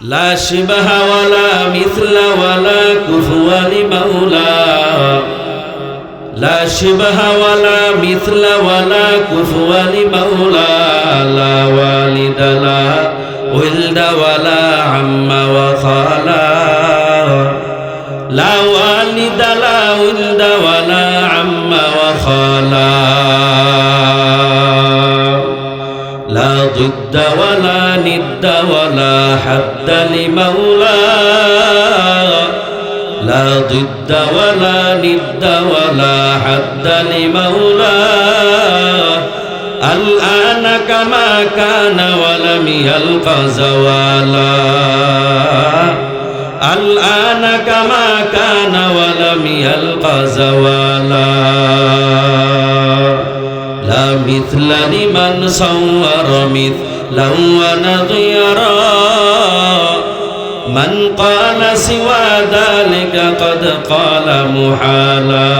لا شبه ولا مثل ولا كفوا لمولى لا شبه ولا مثل ولا كفوا لمولى لا والد لا ولد ولا عم وخالا لا والد لا ولد ولا عم وخالا لا ضد ولا ند ولا حد لمولى لا ضد ولا ند ولا حد لمولى الآن كما كان ولم يلق زوالا الآن كما كان ولم يلق زوالا لا مثل لمن صور مثلا ونظيرا من قال سوى ذلك قد قال محالا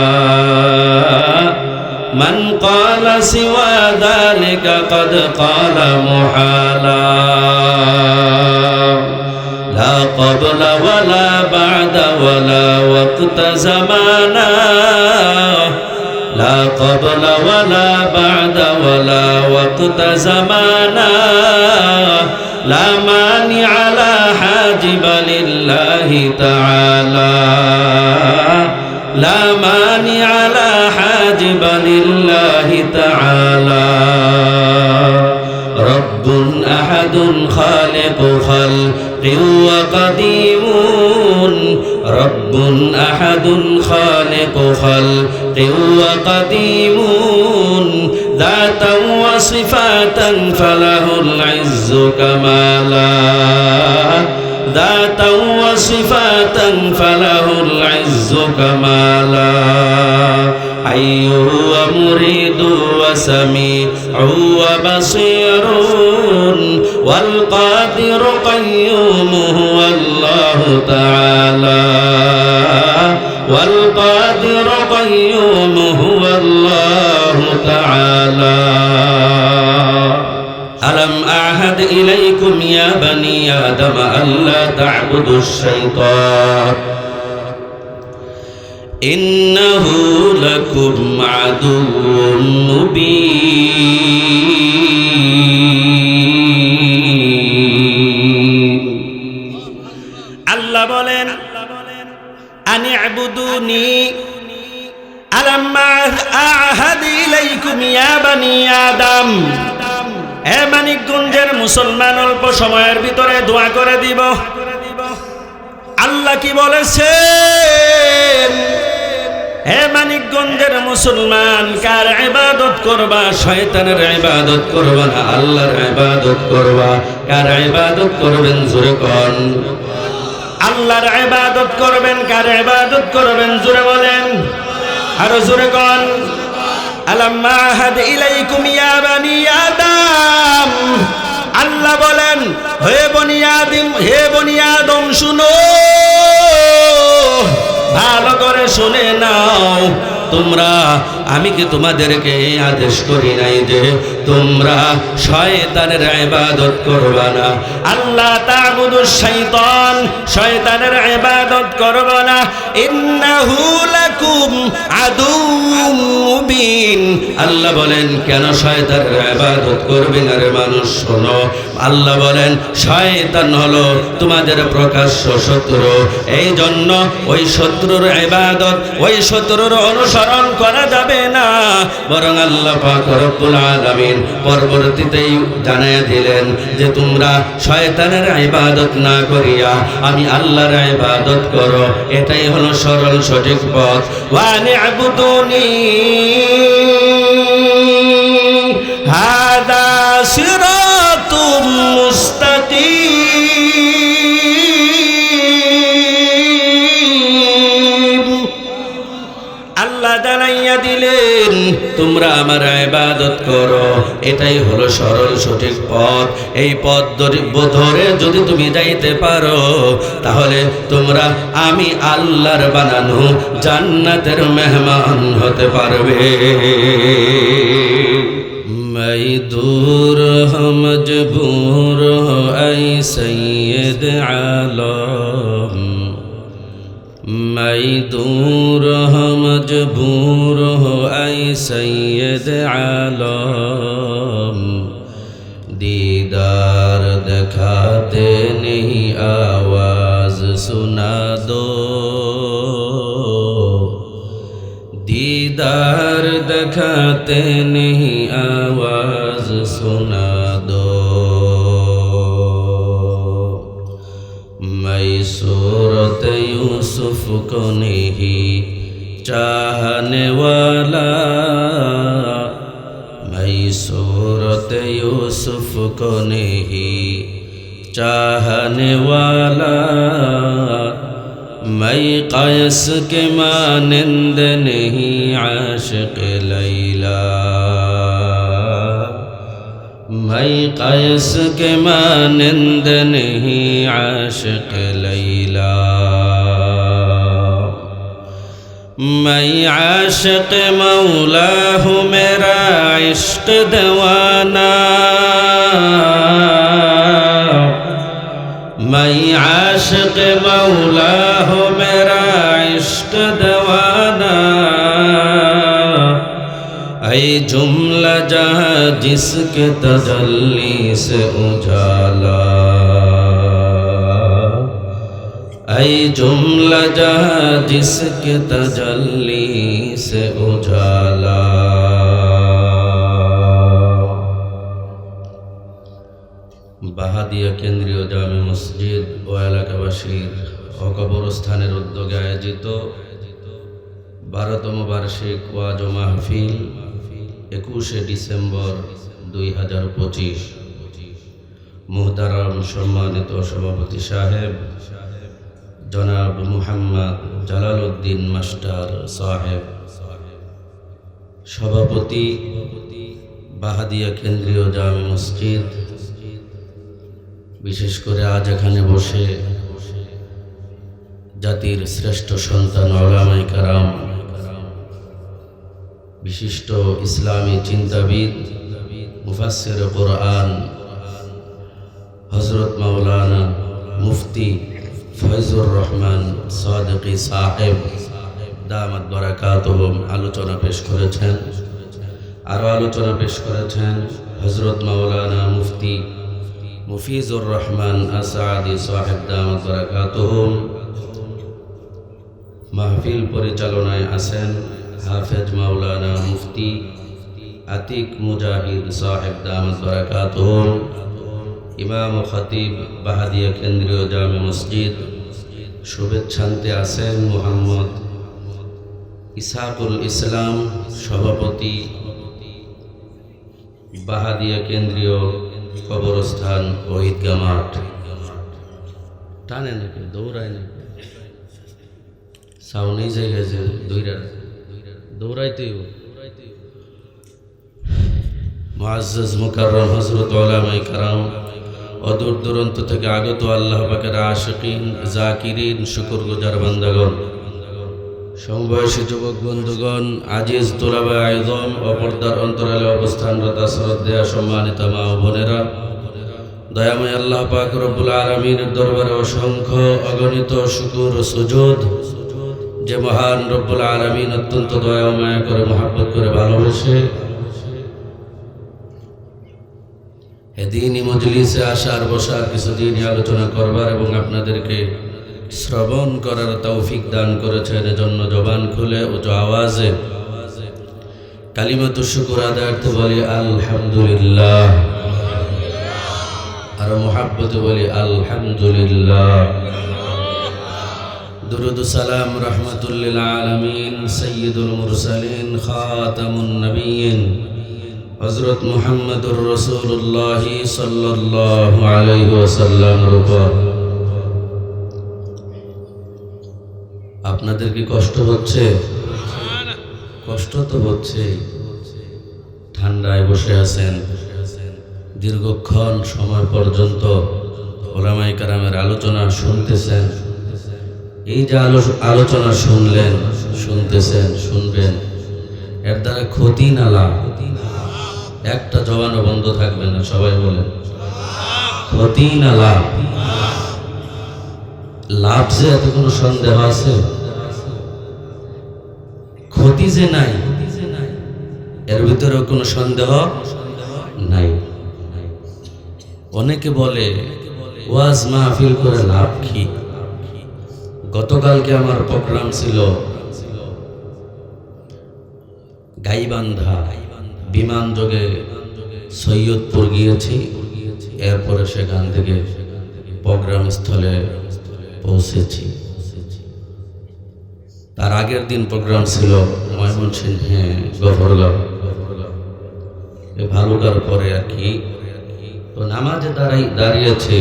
من قال سوى ذلك قد قال محالا لا قبل ولا بعد ولا وقت زمانا لا قبل ولا بعد ولا وقت زمانا لا مانع لا حاجب لله تعالى لا مانع لا حاجب لله تعالى رب أحد خالق خلق وقديم رب أحد خالق خلق وقديم ذاتا وصفاتا فله العز كمالا ذاتا وصفاتا فله العز كمالا حي ومريد وسميع وبصير والقادر قيوم هو الله تعالى والقادر قيوم هو الله تعالى ألم أعهد إليكم يا بني آدم ألا تعبدوا الشيطان إنه لكم عدو مبين الله بولن أن اعبدوني ألم أعهد إليكم يا بني آدم হে মানিকগঞ্জের মুসলমান অল্প সময়ের ভিতরে দোয়া করে দিব আল্লাহ কি বলেছেন হে মানিকগঞ্জের মুসলমান কার ইবাদত করবা শয়তানের ইবাদত করবা না আল্লাহর ইবাদত করবা কার ইবাদত করবেন জোরে কোন আল্লাহর ইবাদত করবেন কার ইবাদত করবেন জোরে বলেন আর জোরে কোন ألم أعهد إليكم يا بني آدم আল্লাহ বলেন হে বনি আদম শুনো ভালো করে শুনে নাও তোমরা আমি কি তোমাদেরকে আদেশ করি নাই যে তোমরা শয়তানের ইবাদত করবা না আল্লাহ তা'বুদুশ শাইতান শয়তানের ইবাদত করবা না ইন্নাহু লাকুম আদুউম মুবিন আল্লাহ বলেন কেন শয়তানের ইবাদত করবে না রে মানুষ শোনো আল্লাহ বলেন শয়তান হলো তোমাদের প্রকাশ্য শত্রু এই জন্য ওই শত্রুর ইবাদত ওই শত্রুর অনুসরণ করা যাবে না বরং আল্লাহ পাক রব্বুল আলামিন পরবর্তীতেই জানায়া দিলেন যে তোমরা শয়তানের ইবাদত না করিয়া আমি আল্লাহর ইবাদত করো এটাই হলো সরল সঠিক পথ ওয়া নি'বুদুনি হাদা সিরাতুম মুস্তাকিম আল্লাহ জানাইয়া দিলেন তোমরা আমার ইবাদত করো এটাই হলো সরল সঠিক পথ এই পথ ধরে যদি তুমি যাইতে পারো তাহলে তোমরা আমি আল্লাহর বানানো জান্নাতের মেহমান হতে পারবে मैं दूर हूँ मजबूर हो ऐ सैयद आलम मैं दूर हूँ मजबूर हो ऐ सैयद आलम दीदार दिखाते नहीं आवाज़ सुना दो दीदार दिखाते नहीं आवाज़ सुना दो मैं सूरत यूसुफ को नहीं चाहने वाला मैं सूरत यूसुफ को नहीं चाहने वाला मैं क़ैस के मानंद नहीं आशिक़ लैला मैं क़ैस के मानंद नहीं आशिक़ लैला मैं आशिक़ मौला हूँ मेरा इश्क़ दीवाना मैं आशिक़ मौला हूँ मेरा इश्क़ दीवाना ऐ जुमला जहाँ जिसके तजल्ली से उजाला ऐ जुमला जहाँ जिसके तजल्ली से उजाला বাহাদিয়া কেন্দ্রীয় জামে মসজিদ ও এলাকাবাসীর ও কবরস্থানের উদ্যোগে আয়োজিত 12তম বার্ষিক ওয়াজ ও মাহফিল 21 ডিসেম্বর 2025 মুহতারাম সম্মানিত সভাপতি সাহেব জনাব মুহাম্মদ জালালউদ্দিন মাস্টার সাহেব সভাপতি বাহাদিয়া কেন্দ্রীয় জামে মসজিদ বিশেষ করে আজ এখানে বসে জাতির শ্রেষ্ঠ সন্তান উলামায়ে কেরাম বিশিষ্ট ইসলামী চিন্তাবিদ মুফাসসির কুরআন হযরত মাওলানা মুফতি ফয়জুর রহমান সাদিকী সাহেব দামাত বারাকাতুহুম আলোচনা পেশ করেছেন আরও আলোচনা পেশ করেছেন হযরত মাওলানা মুফতি মুফিজুর রহমান আসাদি সাহেব দামাত বারাকাতুহুম মাহফিল পরিচালনায় আছেন হাফেজ মাওলানা মুফতি আতিক মুজাহিদ সাহেব দামাত বারাকাতুহুম ইমাম ও খতিব বাহাদিয়া কেন্দ্রীয় জামে মসজিদ শুভেচ্ছান্তে আছেন মুহাম্মদ ইসহাকুল ইসলাম সভাপতি বাহাদিয়া কেন্দ্রীয় কবরস্থান ও ঈদগাহ মাঠ টানে নাকি দৌড়ায় নাকি সাউনেই জায়গায় যে দৌড়াইতেও মুআজ্জাজ মুকাররম হযরত উলামায়ে কেরাম অদূর দূরান্ত থেকে আগত আল্লাহ পাকের আশিকিন জাকিরিন শুকরগুজার বান্দাগণ সমবয়সী যুবক বন্ধুগণ আজিজ তোলাবা আয়দম ও পর্দার অন্তরালে অবস্থানরত শ্রদ্ধেয় সম্মানিত মা ও বোনেরা দয়াময় আল্লাহ পাক রব্বুল আলামিনের দরবারে অসংখ্য অগণিত শুকর ও সুজুদ যে মহান রব্বুল আলামিন অত্যন্ত দয়া ও মায়া করে মহব্বত করে ভালোবেসে এদিনই মজলিসে আসার বসার কিছুদিনই আলোচনা করবার এবং আপনাদেরকে শ্রবণ করার তৌফিক দান করেছেন এজন্য জবান খুলে উচ্চ আওয়াজে কালিমাতুশ শুকর আদায়ার্থে বলি আলহামদুলিল্লাহ আর মুহাব্বতে বলি আলহামদুলিল্লাহ দুরুদ সালাম রাহমাতুল লিল আলামিন সাইয়্যিদুল মুরসালিন খাতামুন নবিয়্যিন হযরত মুহাম্মদুর রাসূলুল্লাহ সাল্লাল্লাহু আলাইহি ওয়াসাল্লামের উপর আপনাদের কি কষ্ট হচ্ছে? কষ্ট তো হচ্ছে। ঠান্ডায় বসে আছেন, দীর্ঘক্ষণ সময় পর্যন্ত ওলামায়ে কেরামের আলোচনা শুনতেছেন। এই যে আলোচনা শুনলেন, শুনতেছেন, শুনবেন, এর দ্বারা ক্ষতি না লাভ? একটা জবানও বন্ধ থাকবে না। সবাই বলেন ক্ষতি না লাভ? লাভ যে এত কোনো সন্দেহ আছে? ক্ষতি যে নাই এর ভিতরেও কোনো সন্দেহ নাই। অনেকে বলে ওয়াজ মাহফিল করে লাভ কি? গতকালকে আমার প্রোগ্রাম ছিল গাইবান্ধা, বিমান যোগে সৈয়দপুর গিয়েছি, এরপরে সেখান থেকে প্রোগ্রাম স্থলে পৌঁছেছি। তার আগের দিন প্রোগ্রাম ছিল ময়মনসিংহে গফরগাঁও, ভালুকার পরে আর কি। তো নামাজে দাঁড়িয়েছে,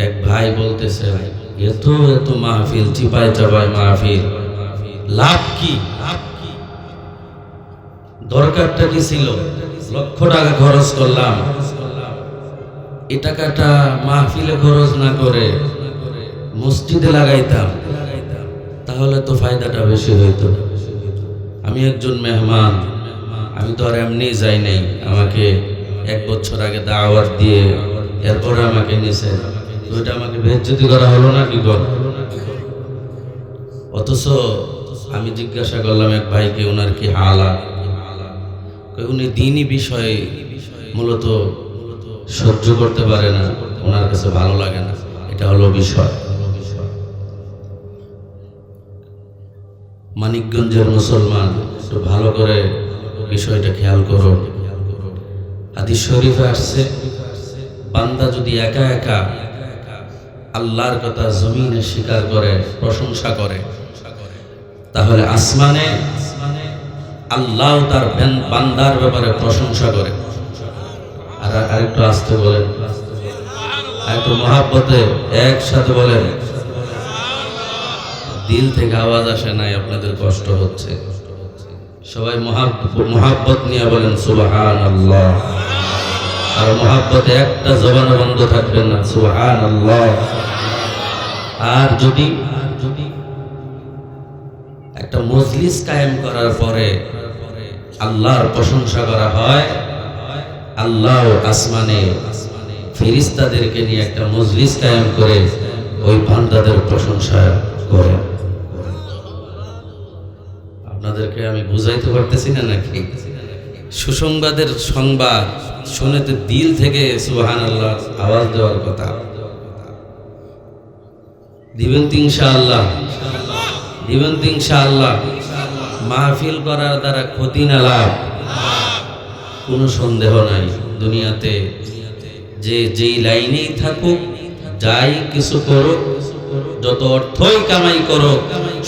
এক ভাই বলতেছে এত এত মাহফিল, চিপায় চাপায় মাহফিল, লাভ কি? দরকারটা কি ছিল? লক্ষ টাকা খরচ করলাম, এ টাকাটা মাহফিলে খরচ না করে মসজিদে লাগাইতাম, তাহলে তো ফায়দাটা বেশি হইতো। আমি একজন মেহমান, আমি তো আর এমনি যাই নাই, আমাকে 1 বছর আগে দাওয়াত দিয়ে এরপরে আমাকে নিছে, ওইটা আমাকে বেজ্জতি করা হলো না কি কর? অথচ আমি জিজ্ঞাসা করলাম এক ভাইকে, ওনার কি হালাত? উনি দ্বীনি বিষয়ে মূলত সহ্য করতে পারে না, ওনার কাছে ভালো লাগে না, এটা হলো বিষয়। মানিকগঞ্জের মুসলমান, একটু ভালো করে বিষয়টা খেয়াল করো। হাদিস শরীফে আসছে, বান্দা যদি একা একা আল্লাহর কথা জমিনে স্বীকার করে, প্রশংসা করে, তাহলে আসমানে আল্লাহ তার বান্দার ব্যাপারে প্রশংসা করে। আর আরেকটু আসতে বলেন, একটু মহাব্বতে একসাথে বলেন। দিল থেকে আওয়াজ আসে নাই, আপনাদের কষ্ট হচ্ছে। সবাই মহাব্বত নিয়ে বলেন সুবহানাল্লাহ। আর মহাব্বতে একটা জবান বন্ধ থাকবেন না, সুবহানাল্লাহ। আর যদি একটা মজলিস কায়েম করার পরে আল্লাহর প্রশংসা করা হয়, আল্লাহ আসমানে ফেরেশতাদেরকে নিয়ে একটা মজলিস কায়েম করে ওই বান্দাদের প্রশংসা করে। আপনাদেরকে আমি বুঝাইতে পারতেছি না নাকি? সুসংবাদের সংবাদ শুনে তো দিল থেকে সুবহানাল্লাহ আওয়াজ দেওয়ার কথা। দিবেন তো ইনশাআল্লাহ? দিবেন তো ইনশাআল্লাহ? মাহফিল করার দ্বারা ক্ষতি না লাভ? কোনো সন্দেহ নাই। দুনিয়াতে যে যেই লাইনেই থাকুক, যাই কিছু করুক, যত অর্থই কামাই করুক,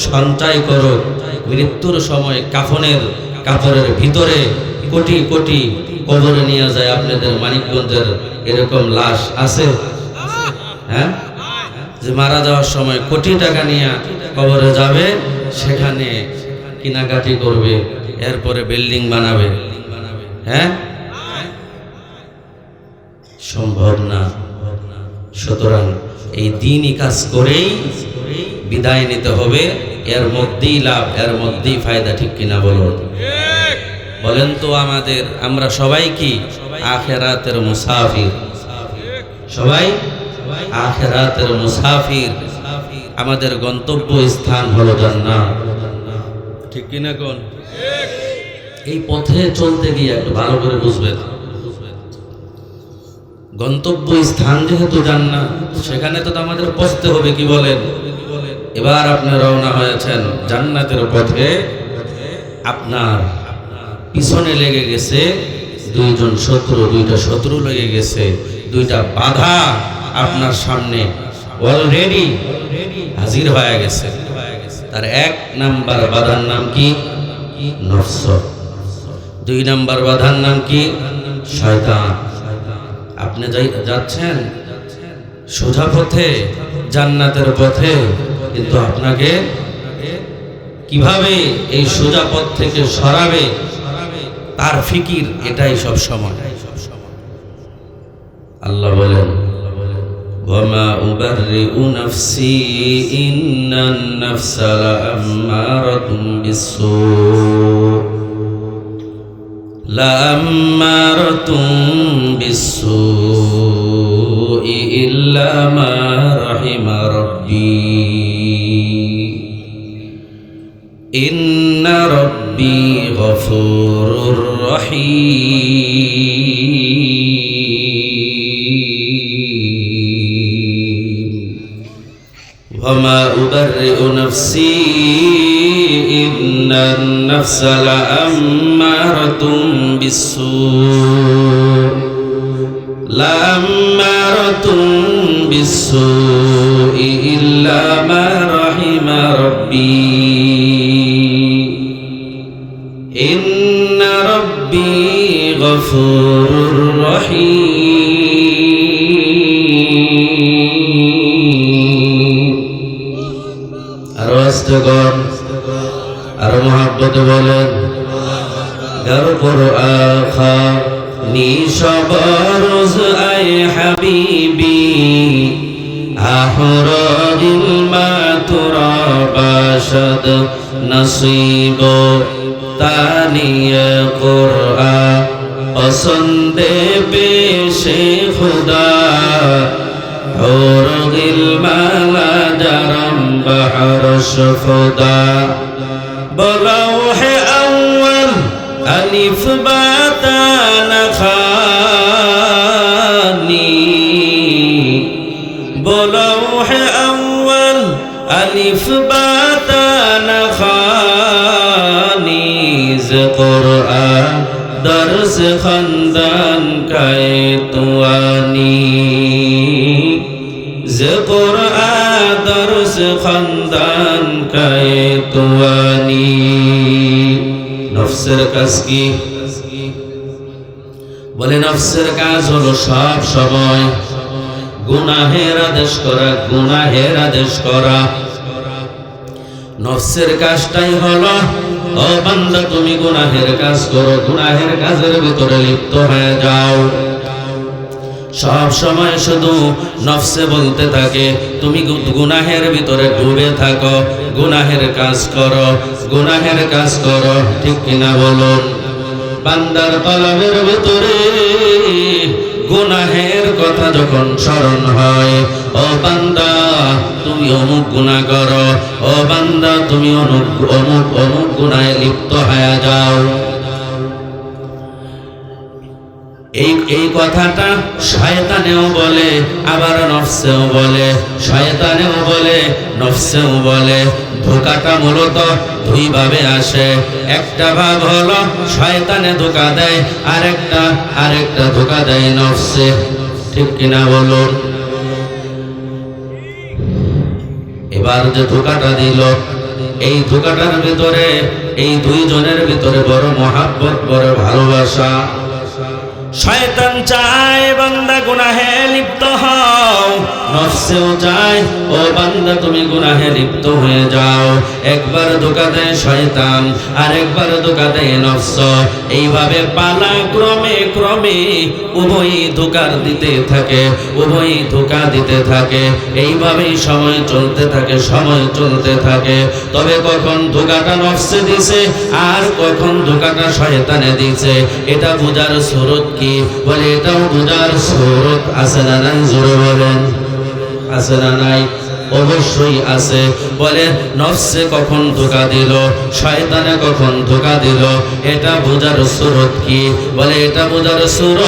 সঞ্চয় করুক, মৃত্যুর সময় কাফনের কাপড়ের ভিতরে কোটি কোটি কবরে নিয়ে যায়। আপনাদের মানিকগঞ্জের এরকম লাশ আছে? হ্যাঁ, যে মারা যাওয়ার সময় কোটি টাকা নিয়ে কবরে যাবে, সেখানে কেনাকাটি করবে, এরপরে বিল্ডিং বানাবে। হ্যাঁ, সম্ভব না। সুতরাং এই দিনই কাজ করেই বিদায় নিতে হবে, এর মধ্যেই লাভ, এর মধ্যেই ফায়দা। ঠিক কিনা বলুন? বলেন তো আমরা সবাই কি আখিরাতের মুসাফির? সবাই আখিরাতের মুসাফির। আমাদের গন্তব্য স্থান হলো জান্নাত। ঠিক কিনা কোন? এই পথে চলতে গিয়ে একটু ভালো করে বুঝবেন, গন্তব্য স্থান যেহেতু জান্নাত, সেখানে তো আমাদের পৌঁছতে হবে। কি বলেন? এবার আপনি রওনা হয়েছেন জান্নাতের পথে, আপনার পিছনে লেগে গেছে দুইটা শত্রু লেগে গেছে, দুইটা বাধা আপনার সামনে অলরেডি হাজির হয়ে গেছে। তার 1 নাম্বার বাধার নাম কি? নফস। 2 নাম্বার বাধার নাম কি? শয়তান। আপনি যাচ্ছেন সোজা পথে, জান্নাতের পথে, কিন্তু আপনাকে কিভাবে এই সোজা পথ থেকে সরাবে তার ফিকির, এটাই সব সময়। আল্লাহ বলেন, ওয়ামা উবাররিউ নাফসি ইন্নান নাফসা লাআম্মারাতুম বিসসু লাআম্মারাতুম বিসসুই ইল্লা মা রাহিমা রাব্বি ইন্না রাব্বি গফুরুর রহিম ওয়া মা উবাররিউ নাফসি ইন্নান নাফসা লাআম্মারাতুম বিসসুই ইল্লা মা রাহিমা রাব্বি ইন্না রাব্বি গফুরুর রহিম। আরো আস্তে কর, আরো মহাব্বতে বলেন। গারো করো আখা নিশবরজ আয় হাবিবি আহরাদিল মা তুরা বাশদ নসিব তানিয়ে কুরআন পসন্দে পেশে খুদা হুরগিল মালা জারম বহর শুফদা বলাও হে আউয়াল আলিফ বা তা না খানি বলাও হে আউয়াল আলিফ বা তা না খানি কুরআন দরস খানদান কায়ে তুয়ানি কুরআন দরস খানদান কায়ে তুয়ানি। নফসের কাজ কি? বলে নফসের কাজ হলো সব সময় গুনাহের আদেশ করা, গুনাহের আদেশ করা। নফসের কাজটাই হলো, ও বান্দা তুমি গুনাহের কাজ করো, গুনাহের কাজের ভিতরে লিপ্ত হয়ে যাও। সব সময় শুধু নফসে বলতে থাকে তুমি গুনাহের ভিতরে ডুবে থাকো, গুনাহের কাজ করো, গুনাহের কাজ করো, ঠিক কিনা বলুন? বান্দার কলবের ভিতরে গুনাহের কথা যখন স্মরণ হয়, ও বান্দা তুমি অমুক গুনাহ করো, ও বান্দা তুমি অমুক অমুক গুনাহে লিপ্ত হয়ে যাও। এই কথাটা শয়তানেও বলে, আবার নফসেও বলে, শয়তানেও বলে, নফসেও বলে। ধোঁকাটা মূলত দুই ভাবে আসে। একটা ভাব হলো শয়তানে ধোঁকা দেয়, আরেকটা ধোঁকা দেয় নফসে, ঠিক কিনা বলুন? এবার যে ধোঁকাটা দিল, এই ধোঁকাটার ভিতরে এই দুইজনের ভিতরে বড় মহাব্বত, বড় ভালোবাসা। শয়তান চায় বান্দা গুনাহে লিপ্ত হও, নফসেও চায় ও বান্দা তুমি গুনাহে লিপ্ত হয়ে যাও। একবার ধোঁকা দেয় শয়তান, আরেকবার ধোঁকা দেয় নফস। এইভাবে পালা ক্রমে ক্রমে উভয়ই ধোঁকার দিতে থাকে, উভয়ই ধোঁকা দিতে থাকে। এইভাবেই সময় চলতে থাকে, সময় চলতে থাকে। তবে কখন ধোঁকাটা নফসে দিছে আর কখন ধোঁকাটা শয়তানে দিছে, এটা বোঝার সুরত কি? বলে এটাও বোঝার সুরত আছে না নাই? জোরে বলেন, আছে না নাই? অবশ্যই আছে। বলে নফসে কখন ধোঁকা দিল, শয়তানে কখন ধোঁকা দিল, এটা বোঝার সুরত কি? বলে এটা বোঝার সুরত,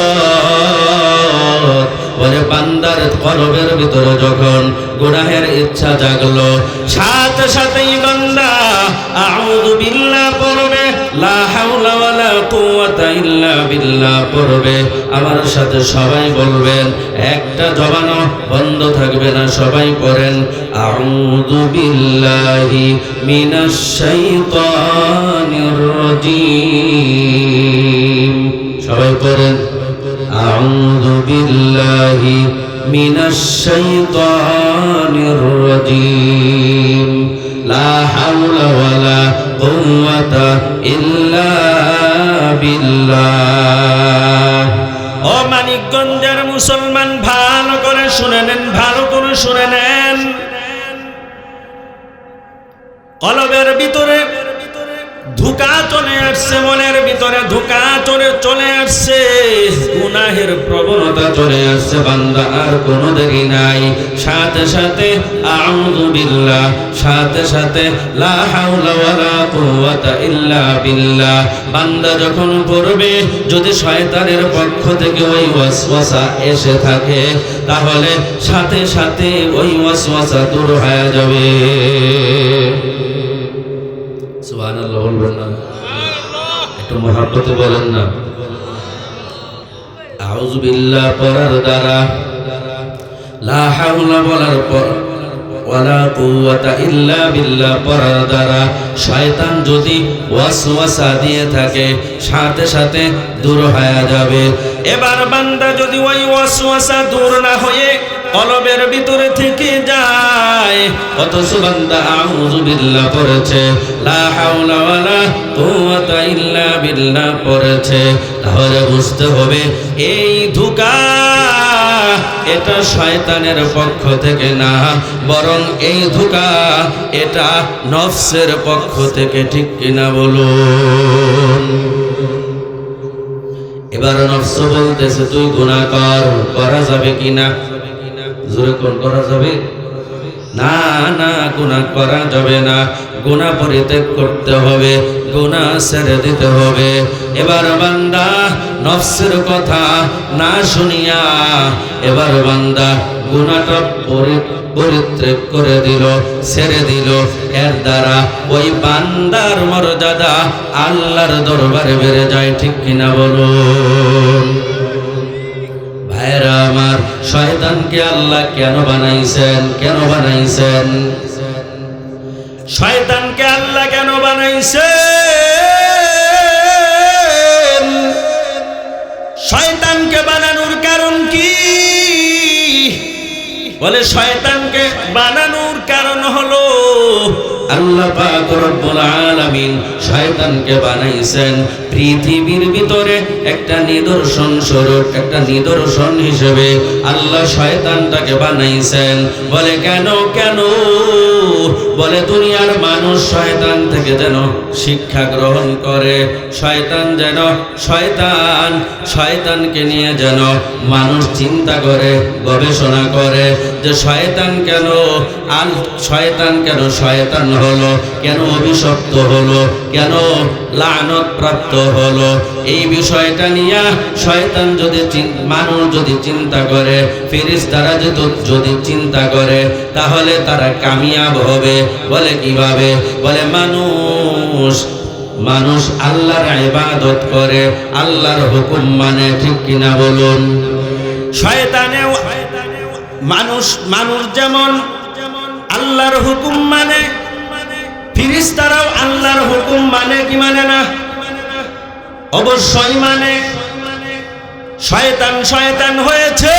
বলে বান্দার কলবের ভিতরে যখন গুনাহের ইচ্ছা জাগলো, সাথে সাথেই বান্দা আউযু বিল্লাহ পড়বে, লা হাওলা ওয়ালা কুওয়াতা ইল্লা বিল্লাহ পড়বে। আমার সাথে সবাই বলবেন, একটা জবানও বন্ধ থাকবে না, সবাই পড়েন আউযু বিল্লাহি মিনাশ শাইতানির রাজীম। সবাই পড়েন আউযু বিল্লাহি মিনাশ শাইতানির রাজীম, লা হাওলা ওয়ালা কুওয়াতা ইল্লা বিল্লাহ। ও মানিকগঞ্জের মুসলমান, ভালো করে শুনে নেন, ভালো করে শুনে নেন। কলবের ভিতরে ধোঁকা চলে আসছে, মনের ভিতরে ধোঁকা চলে আসছে, গুনাহের প্রবণতা চলে আসছে, বান্দা আর কোনো দেরি নাই, সাথে সাথে আউযু বিল্লাহ, সাথে সাথে লা হাওলা ওয়ালা কুওয়াতা ইল্লা বিল্লাহ বান্দা যখন পড়বে, যদি শয়তানের পক্ষ থেকে ওই ওয়াসওয়াসা এসে থাকে তাহলে সাথে সাথে ওই ওয়াসওয়াসা দূর হয়ে যাবে। সুবহানাল্লাহ বলবেন না? একটু মহব্বতে বলেন না। আউযু বিল্লাহ পড়ার দ্বারা, লা হাওলা বলার পর, ওয়ালা কুওয়াতা ইল্লা বিল্লাহ পড়ার দ্বারা শয়তান যদি ওয়াসওয়াসা দিয়ে থাকে সাথে সাথে দূর হয়ে যাবে। এবার বান্দা যদি ওই ওয়াসওয়াসা দূর না হয়ে কলবের ভিতরে থেকে যায়, অথচ বান্দা আউযু বিল্লাহ পড়েছে, লা হাওলা ওয়ালা কুওয়াতা ইল্লা বিল্লাহ পড়েছে, তাহলে বুঝতে হবে এই ধোঁকা এটা শয়তানের পক্ষ থেকে না, বরং এই ধোঁকা এটা নফসের পক্ষ থেকে, ঠিক কিনা বলুন? এবার নফস বলতেছে তুই গুনাহ করা যাবে কিনা? জোরে কোন করা যাবে না? না, গুনাহ করা যাবে না, গুনাহ পরিত্যাগ করতে হবে, গুনাহ ছেড়ে দিতে হবে। এবার বান্দা নফসের কথা না শুনিয়া এবার বান্দা গুনাহটা পরিত্যাগ করে দিল, ছেড়ে দিল, এর দ্বারা ওই বান্দার মর্যাদা আল্লাহর দরবারে বেড়ে যায়, ঠিক কিনা বলুন? ভাইরা আমার, শয়তানকে আল্লাহ কেন বানাইছেন? কেন বানাইছেন? শয়তানকে আল্লাহ কেন বানাইছেন? শয়তানকে বানানোর কারণ কি? বলে শয়তানকে বানানোর কারণ হলো আল্লাহ পাক রব্বুল আলামিন শয়তানকে বানাইছেন পৃথিবীর ভিতরে একটা নিদর্শন স্বরূপ, একটা নিদর্শন হিসেবে আল্লাহ শয়তানটাকে বানাইছেন। বলে কেন? বলে দুনিয়ার মানুষ শয়তান থেকে যেন শিক্ষা গ্রহণ করে, শয়তান যেন শয়তানকে নিয়ে যেন মানুষ চিন্তা করে, গবেষণা করে যে শয়তান কেন শয়তান হলো, কেন অভিশপ্ত হলো, কেন লানত প্রাপ্ত হলো। এই বিষয়টা নিয়ে শয়তান মানুষ যদি চিন্তা করে, ফেরেশতারা যদি চিন্তা করে, তাহলে তারা কামিয়াব হবে। বলে কিভাবে? বলে মানুষ আল্লাহর ইবাদত করে, আল্লাহর হুকুম মানে, ঠিক কিনা বলুন? শয়তানেও মানুষ যেমন আল্লাহর হুকুম মানে, ফেরেশতারাও আল্লাহর হুকুম মানে কি মানে না? অবশ্যই মানে। শয়তান হয়েছে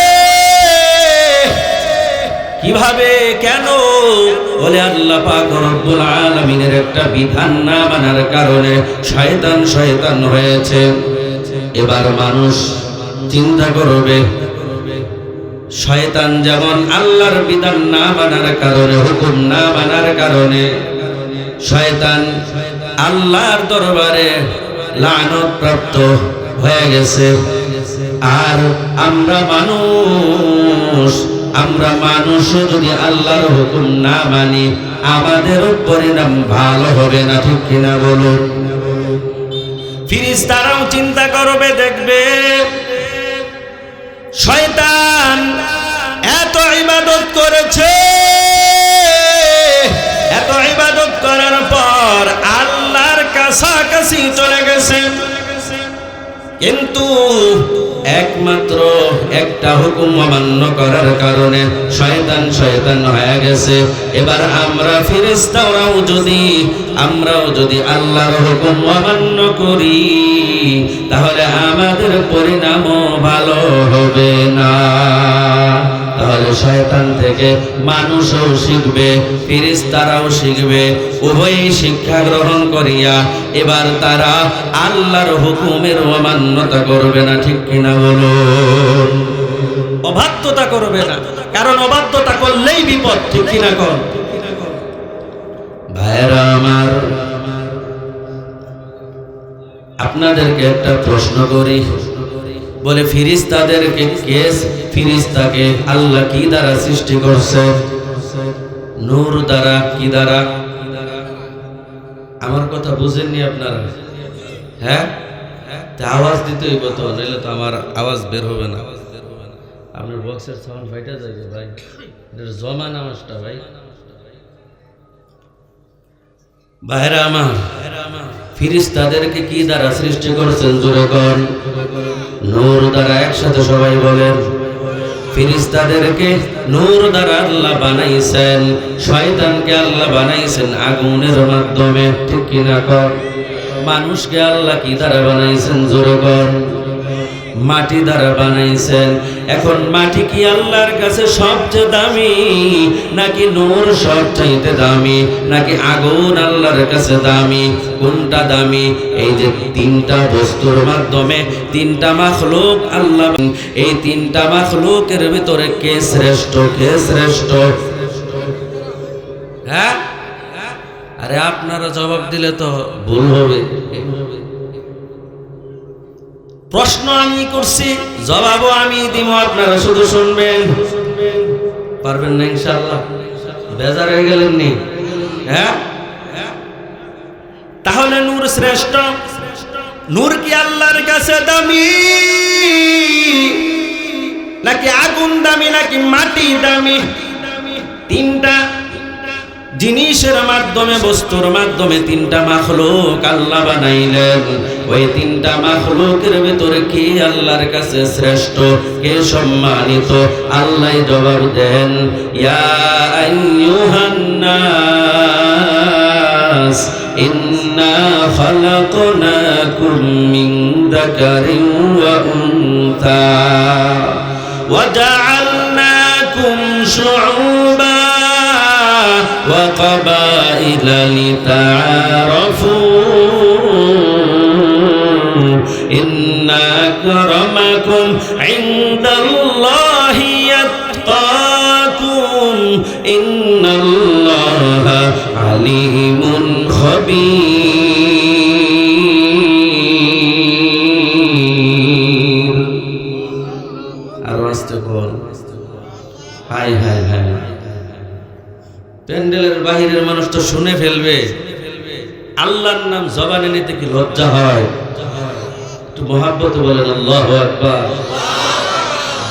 কিভাবে? কেন? বলে আল্লাহ পাক রব্বুল আলামিনের একটা বিধান না মানার কারণে শয়তান হয়েছে। এবার মানুষ চিন্তা করবে, শয়তান যেমন আল্লাহর বিধান না মানার কারণে, হুকুম না মানার কারণে শয়তান আল্লাহর দরবারে লানত প্রাপ্ত হয়ে গেছে, আর আমরা মানুষ যদি আল্লাহর হুকুম না মানি আমাদেরও পরিণাম ভালো হবে না, ঠিক কিনা বলুন? ফেরেশতারাও চিন্তা করবে, দেখবে শয়তান এত ইবাদত করেছে, এত ইবাদত করার পর আল্লাহর কাছাকাছি চলে গেছে, কিন্তু একমাত্র একটা হুকুম অমান্য করার কারণে শয়তান হয়ে গেছে। এবার আমরাও যদি আল্লাহর হুকুম অমান্য করি তাহলে আমাদের পরিণামও ভালো হবে না। তাহলে শয়তান থেকে মানুষও শিখবে, ফেরেশতারাও শিখবে, উভয়ই শিক্ষা গ্রহণ করিয়া এবার তারা আল্লাহর হুকুমের অমান্যতা করবে না, ঠিক কিনা বলুন? অবাধ্যতা করবে না, কারণ অবাধ্যতা করলেই বিপদ, ঠিক কিনা কর? ভাইরা আমার, আপনাদেরকে একটা প্রশ্ন করি, বলে ফিরিস্তাদেরকে ফিরিস্তাকে আল্লাহ কি দ্বারা সৃষ্টি করছে? নূর দ্বারা। কি দ্বারা? আমার কথা বুঝেননি আপনারা? হ্যাঁ, আওয়াজ দিতে হইব তো, নাহলে তো আমার আওয়াজ বের হবে না। আপনার বক্সের সাউন্ড ফাইটা যায় ভাই, এটা জমা নামাজটা ভাই। ভাইরা আমার, ফিরিস্তাদেরকে কি দ্বারা সৃষ্টি করেছেন? জোরে কোন? নূর দ্বারা। একসাথে সবাই বলেন। ফিরিস্তাদেরকে নূর দ্বারা আল্লাহ বানাইছেন, শয়তানকে আল্লাহ বানাইছেন আগুনের মাধ্যমে। ঠিক কিনা কর? মানুষকে আল্লাহ কি দ্বারা বানাইছেন? জোরে কোন? মাটি দ্বারা বানাইছেন। এখন মাটি কি আল্লাহর কাছে সবচেয়ে দামি, নাকি নূর সবচাইতে দামি, নাকি আগুন আল্লাহর কাছে দামি? কোনটা দামি? এই যে তিনটা বস্তুর মাধ্যমে তিনটা মাখলুক আল্লাহ, এই তিনটা মাখলুকের ভিতরে কে শ্রেষ্ঠ? কে শ্রেষ্ঠ? হ্যাঁ, আরে আপনারা জবাব দিলে তো ভুল হবে। প্রশ্ন আমি করছি, জবাবও আমি দিব, আপনারা শুধু শুনবেন। পারবেন না ইনশাআল্লাহ? বেজার হয়ে গেলেন নি? হ্যাঁ, তাহলে নূর শ্রেষ্ঠ। নূর কি আল্লাহর কাছে দামি, নাকি আগুন দামি, নাকি মাটি দামি? তিনটা জিনিসের মাধ্যমে, বস্তুর মাধ্যমে তিনটা মাখলুক আল্লাহ বানাইলেন। ওই তিনটা মাখলুকের ভিতরে কে আল্লাহর কাছে শ্রেষ্ঠ, কে সম্মানিত? আল্লাহ জবাব দেন, ইয়া আইয়ুহান নাস ইন্না খালাকনাকুম মিন যাকারিন ওয়া উনসা ওয়া জাআলনাকুম শুউবান وقبائل لتعارفوا إن أكرمكم عند الله يتقاكم إن الله عليم خبير. আরো বল। হাই হাই হাই, প্যান্ডেলের বাহিরের মানুষ তো শুনে ফেলবে। আল্লাহর নাম জবানে নিতে কি লজ্জা হয়? একটু মহাব্বতে বলেন আল্লাহু আকবার।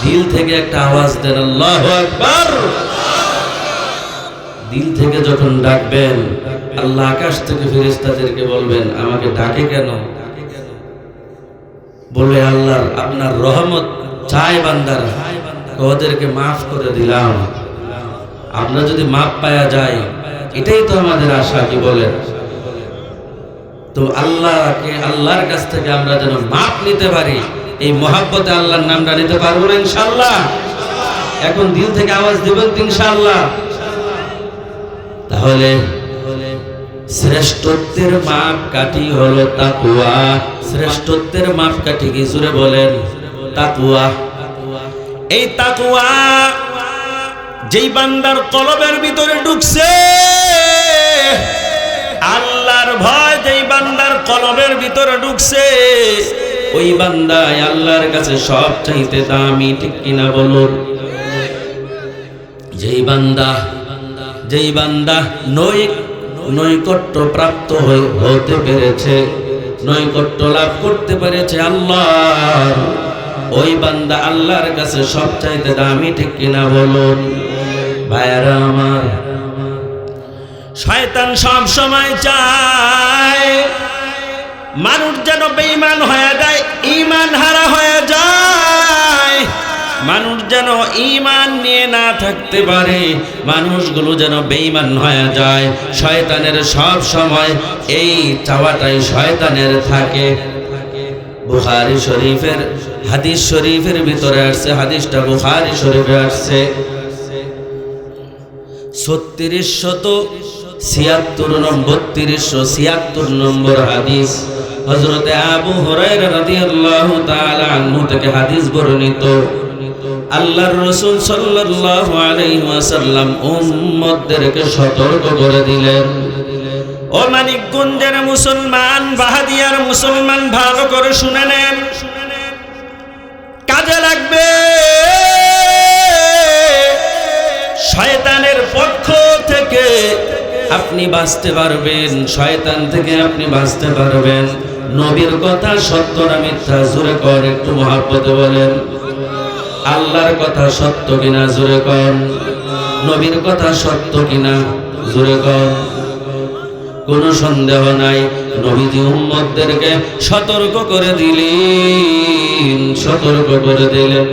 দিল থেকে একটা আওয়াজ দেন আল্লাহু আকবার। দিল থেকে যখন ডাকবেন, আল্লাহ আকাশ থেকে ফেরেশতাদেরকে বলবেন, আমাকে ডাকে কেন? বলে আল্লাহ আপনার রহমত চায় বান্দারা, ওদেরকে মাফ করে দিলাম। আমরা যদি মাপ পাওয়া যায়, এটাই তো আমাদের আশা। কি বলেন? তো আল্লাহকে, আল্লাহর কাছ থেকে আমরা যেন মাপ নিতে পারি, এই মহাব্বতে আল্লাহর নামটা নিতে পারবো না ইনশাআল্লাহ? এখন দিল থেকে আওয়াজ দিবেন ইনশাআল্লাহ। তাহলে শ্রেষ্ঠত্বের মাপকাঠি হলো তাকওয়া। শ্রেষ্ঠত্বের মাপকাঠি কি? জোরে বলেন। তাকওয়া। এই তাকওয়া যেই বান্দার কলবের ভিতরে ঢুকছে, আল্লাহর ভয় যেই বান্দার কলবের ভিতরে ঢুকছে, ওই বান্দাই আল্লাহর কাছে সব চাইতে দামি। ঠিক কিনা বলুন? যেই বান্দা নৈকট্য প্রাপ্ত হতে পেরেছে, নৈকট্য লাভ করতে পেরেছে আল্লাহর, ওই বান্দা আল্লাহর কাছে সব চাইতে দামি। ঠিক কিনা বলুন? ভাইরা আমার, শয়তান সব সময় চায় মানুষ যেন বেঈমান হয়ে যায়, ঈমান হারা হয়ে যায়। মানুষ যেন ঈমান নিয়ে না থাকতে পারে, মানুষগুলো যেন বেঈমান হয়ে যায়। শয়তানের সব সময় এই চাওয়াটাই শয়তানের থাকে। বুখারী শরীফের হাদিস শরীফের ভিতরে আসছে, হাদিসটা বুখারী শরীফে আসছে 3276 নম্বর হাদিস। হযরতে আবু হুরায়রা রাদিয়াল্লাহু তাআলা আনহু থেকে হাদিস বর্ণিত। আল্লাহর রাসূল সাল্লাল্লাহু আলাইহি ওয়াসাল্লাম উম্মতদেরকে সতর্ক করে দিলেন, ও ও মানিকগঞ্জের মুসলমান, বাহাদিয়ার মুসলমান, ভালো করে শুনে নেন, কাজে লাগবে। শয়তানের পক্ষ থেকে আপনি বাঁচতে পারবেন, শয়তান থেকে আপনি বাঁচতে পারবেন। নবীর কথা সত্য না মিথ্যা? জোরে কর, একটু মহব্বতে বলেন। আল্লাহর কথা সত্য কিনা? জোরে কর। নবীর কথা সত্য কিনা? জোরে কর। কোনো সন্দেহ নাই, নবীজি উম্মতদেরকে সতর্ক করে দিলেন, সতর্ক করে দিলেন।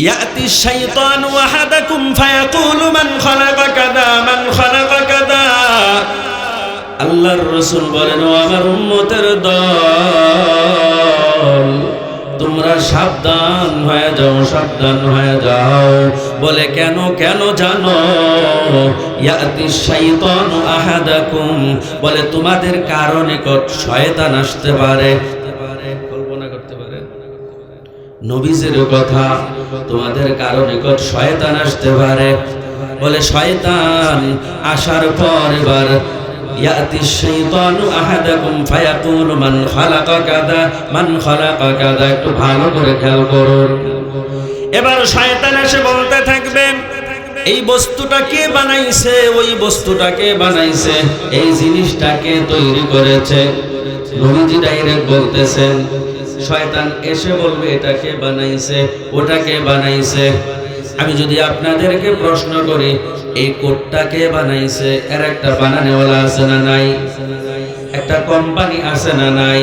ইয়াতি শাইতানু আহাদাকুম ফায়াকুলু মান খালাকা কাদা মান খালাকা কাদা। আল্লাহর রাসূল বলেন, ও আমার উম্মতের দল, তোমরা সাবধান হয়ে যাও, সাবধান হয়ে যাও। বলে কেন? কেন জানো? ইয়াতি শাইতানু আহাদাকুম, বলে তোমাদের কারো নিকট শয়তান আসতে পারে। কল্পনা করতে পারে নবীজির কথা, তোমাদের কারো নিকট শয়তান আসতে পারে। বলে শয়তান আসার পর এবার ইয়াতি শাইতানু আহাদাকুম ফায়াকুলু মান খালাকা কাযা মান খালাকা কাযা। একটু ভালো করে খেয়াল করুন। এবার শয়তান এসে বলতে থাকবে, এই বস্তুটা কে বানাইছে, ওই বস্তুটা কে বানাইছে, এই জিনিসটাকে তৈরি করেছে। নবীজি ডাইরেক্ট বলতেছেন, শয়তান এসে বলবে এটাকে বানাইছে, ওটাকে বানাইছে। আমি যদি আপনাদেরকে প্রশ্ন করি, এই কোটটাকে বানাইছে, এর একটা বানানেওয়ালা আছে না নাই? একটা কোম্পানি আছে না নাই?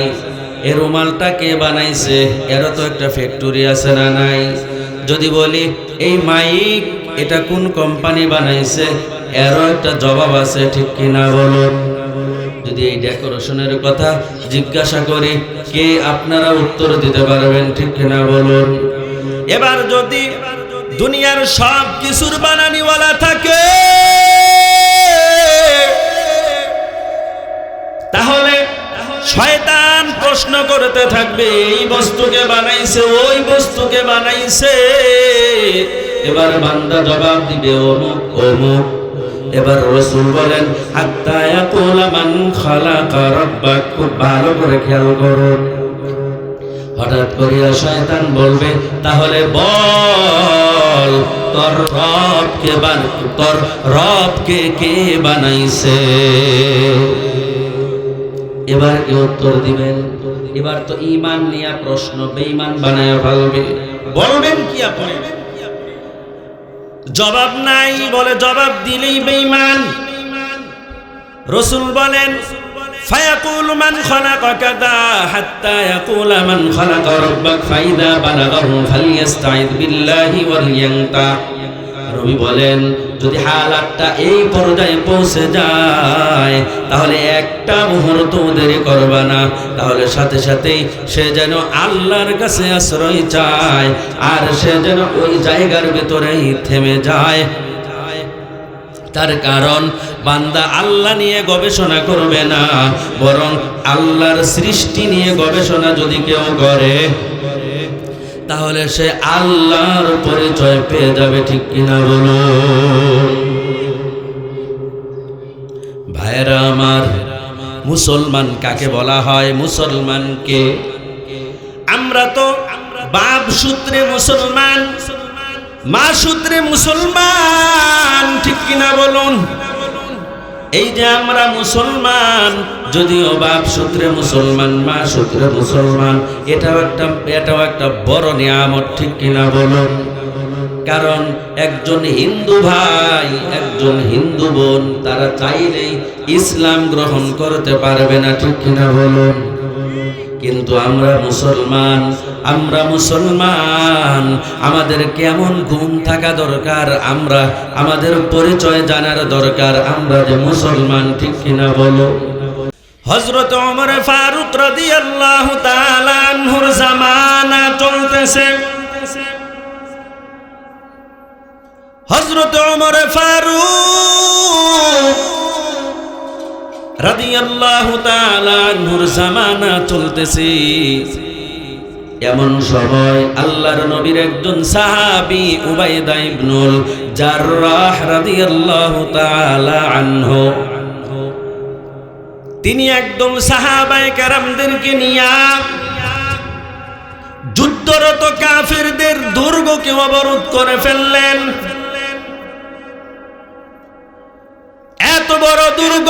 এই রুমালটা কে বানাইছে, এরও তো একটা ফ্যাক্টরি আছে না নাই? যদি বলি এই মাইক, এটা কোন কোম্পানি বানাইছে, এরও একটা জবাব আছে, ঠিক কিনা বলুন? যদি এই ডেকোরেশনের কথা জিজ্ঞাসা করি, কে আপনারা উত্তর দিতে পারবেন, ঠিক কিনা বলুন? এবার যদি দুনিয়ার সব কিছুর বানানিওয়ালা থাকে, তাহলে শয়তান প্রশ্ন করতে থাকবে, এই বস্তুকে বানাইছে, ওই বস্তুকে বানাইছে। এবার বান্দা জবাব দিবে অমুক অমুক। এবার রাসূল বলেন, হাত্তা ইয়াকুলা মান খালাকা রাব্বাক। খুব ভালো করে খেয়াল করুন। হঠাৎ করিয়া শয়তান বলবে, তাহলে বল তোর রবকে কে বানাইছে? এবার কি উত্তর দিবেন? এবার তো ঈমান নিয়ে প্রশ্ন, বেঈমান বানায়া ফেলবে। বলবেন কি আপনি? জবাব নাই, বলে জবাব দিলেই বেঈমান। রাসূল বলেন, ফায়াকুলু মান খালাকা কাযা হাত্তা ইয়াকুলা মান খালাকা রাব্বাক ফাইদা বালাগাহু ফালইস্তাইদ বিল্লাহি ওয়ালিয়ান্তা। নবী বলেন, যদি হালাতটা এই পর্যায়ে পৌঁছে যায়, তাহলে একটা মুহূর্ত দেরি করবা না, তাহলে সাথে সাথেই সে যেন আল্লাহর কাছে আশ্রয় চায়, আর সে যেন ওই জায়গার ভিতরেই থেমে যায়। তার কারণ বান্দা আল্লাহ নিয়ে গবেষণা করবে না, বরং আল্লাহর সৃষ্টি নিয়ে গবেষণা যদি কেউ করে, তাহলে সে আল্লাহর পরিচয় পেয়ে যাবে, ঠিক কিনা বলুন? ভাইরা আমার, মুসলমান কাকে বলা হয়? মুসলমানকে আমরা তো বাপ সূত্রে মুসলমান, মা সূত্রে মুসলমান, ঠিক কিনা বলুন? এই যে আমরা মুসলমান, যদিও বাপ সূত্রে মুসলমান, মা সূত্রে মুসলমান, এটাও একটা বড় নিয়ামত, ঠিক কিনা বলুন? কারণ একজন হিন্দু ভাই, একজন হিন্দু বোন, তারা চাইলেই ইসলাম গ্রহণ করতে পারবে না, ঠিক কিনা বলুন? কিন্তু আমরা মুসলমান, আমাদের কেমন গুণ থাকা দরকার, আমাদের পরিচয় জানার দরকার, আমরা যে মুসলমান, ঠিক কিনা বলো? হযরত ওমর ফারুক রাদিয়াল্লাহু তাআলা আনহুর জামানা চলতেছে। হযরত ওমর ফারুক রাদিয়াল্লাহু তাআলা আনহুর জামানা চলতেছে। এমন সময় আল্লাহর নবীর একজন সাহাবী উবাইদা ইবনুল জাররাহ রাদিয়াল্লাহু তাআলা আনহু, তিনি একদম সাহাবায়ে কেরামদেরকে নিয়া যুদ্ধরত কাফেরদের দুর্গকে অবরোধ করে ফেললেন। এত বড় দুর্গ,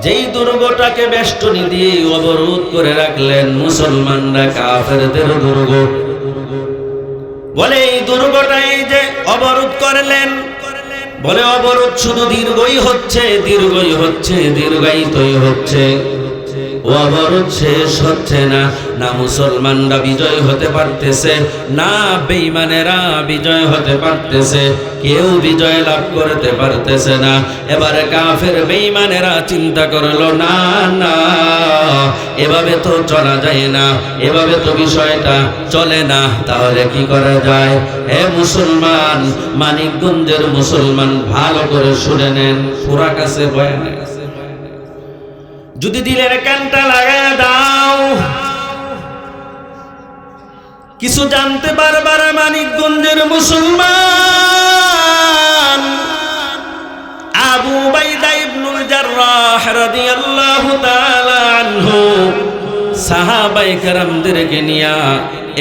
যেই দুর্গটাকে বেষ্টনী দিয়ে অবরোধ করে রাখলেন মুসলমানরা, কাফেরদের দুর্গ। বলে এই দুর্গটা এই যে অবরোধ করলেন, বলে অবরোধ শুধু দীর্ঘই হচ্ছে, দীর্ঘই হচ্ছে, দীর্ঘায়িতই হচ্ছে, অবরোধ শেষ হচ্ছে না। না মুসলমানরা বিজয় হতে পারতেছে, না বেঈমানেরা বিজয় হতে পারতেছে, কেউ বিজয় লাভ করতে পারতেছে না। এবারে কাফের বেঈমানেরা চিন্তা করলো, না না, এভাবে তো চলা যায় না, এভাবে তো বিষয়টা চলে না, তাহলে কি করা যায়? হে মুসলমান, মানিকগঞ্জের মুসলমান, ভালো করে শুনে নেন, পুরা কাছে বয়ানে যদি দিলের কানটা লাগায় দাও, কিছু জানতে পারবার। মানিকগঞ্জের মুসলমান আবু উবাইদা ইবনুল জাররাহ রাদিয়াল্লাহু তাআলা আনহু সাহাবায়ে কেরামদেরকে নিয়া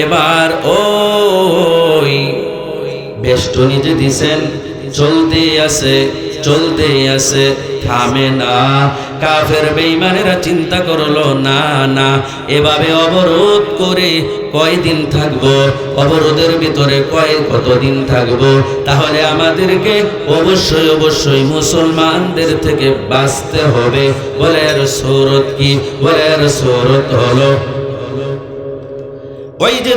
এবার ওই বেষ্টনী যে দিছেন, চলতে আছে, চলতে আছে, থামে না। কাফের বেঈমানেরা চিন্তা করলো, না না, এভাবে অবরোধ করে কয়দিন থাকবো, অবরোধের ভিতরে কতদিন থাকবো, তাহলে আমাদেরকে অবশ্যই অবশ্যই মুসলমানদের থেকে বাঁচতে হবে। বলে এর সূরত কি? বলে এর সূরত হলো ওই যে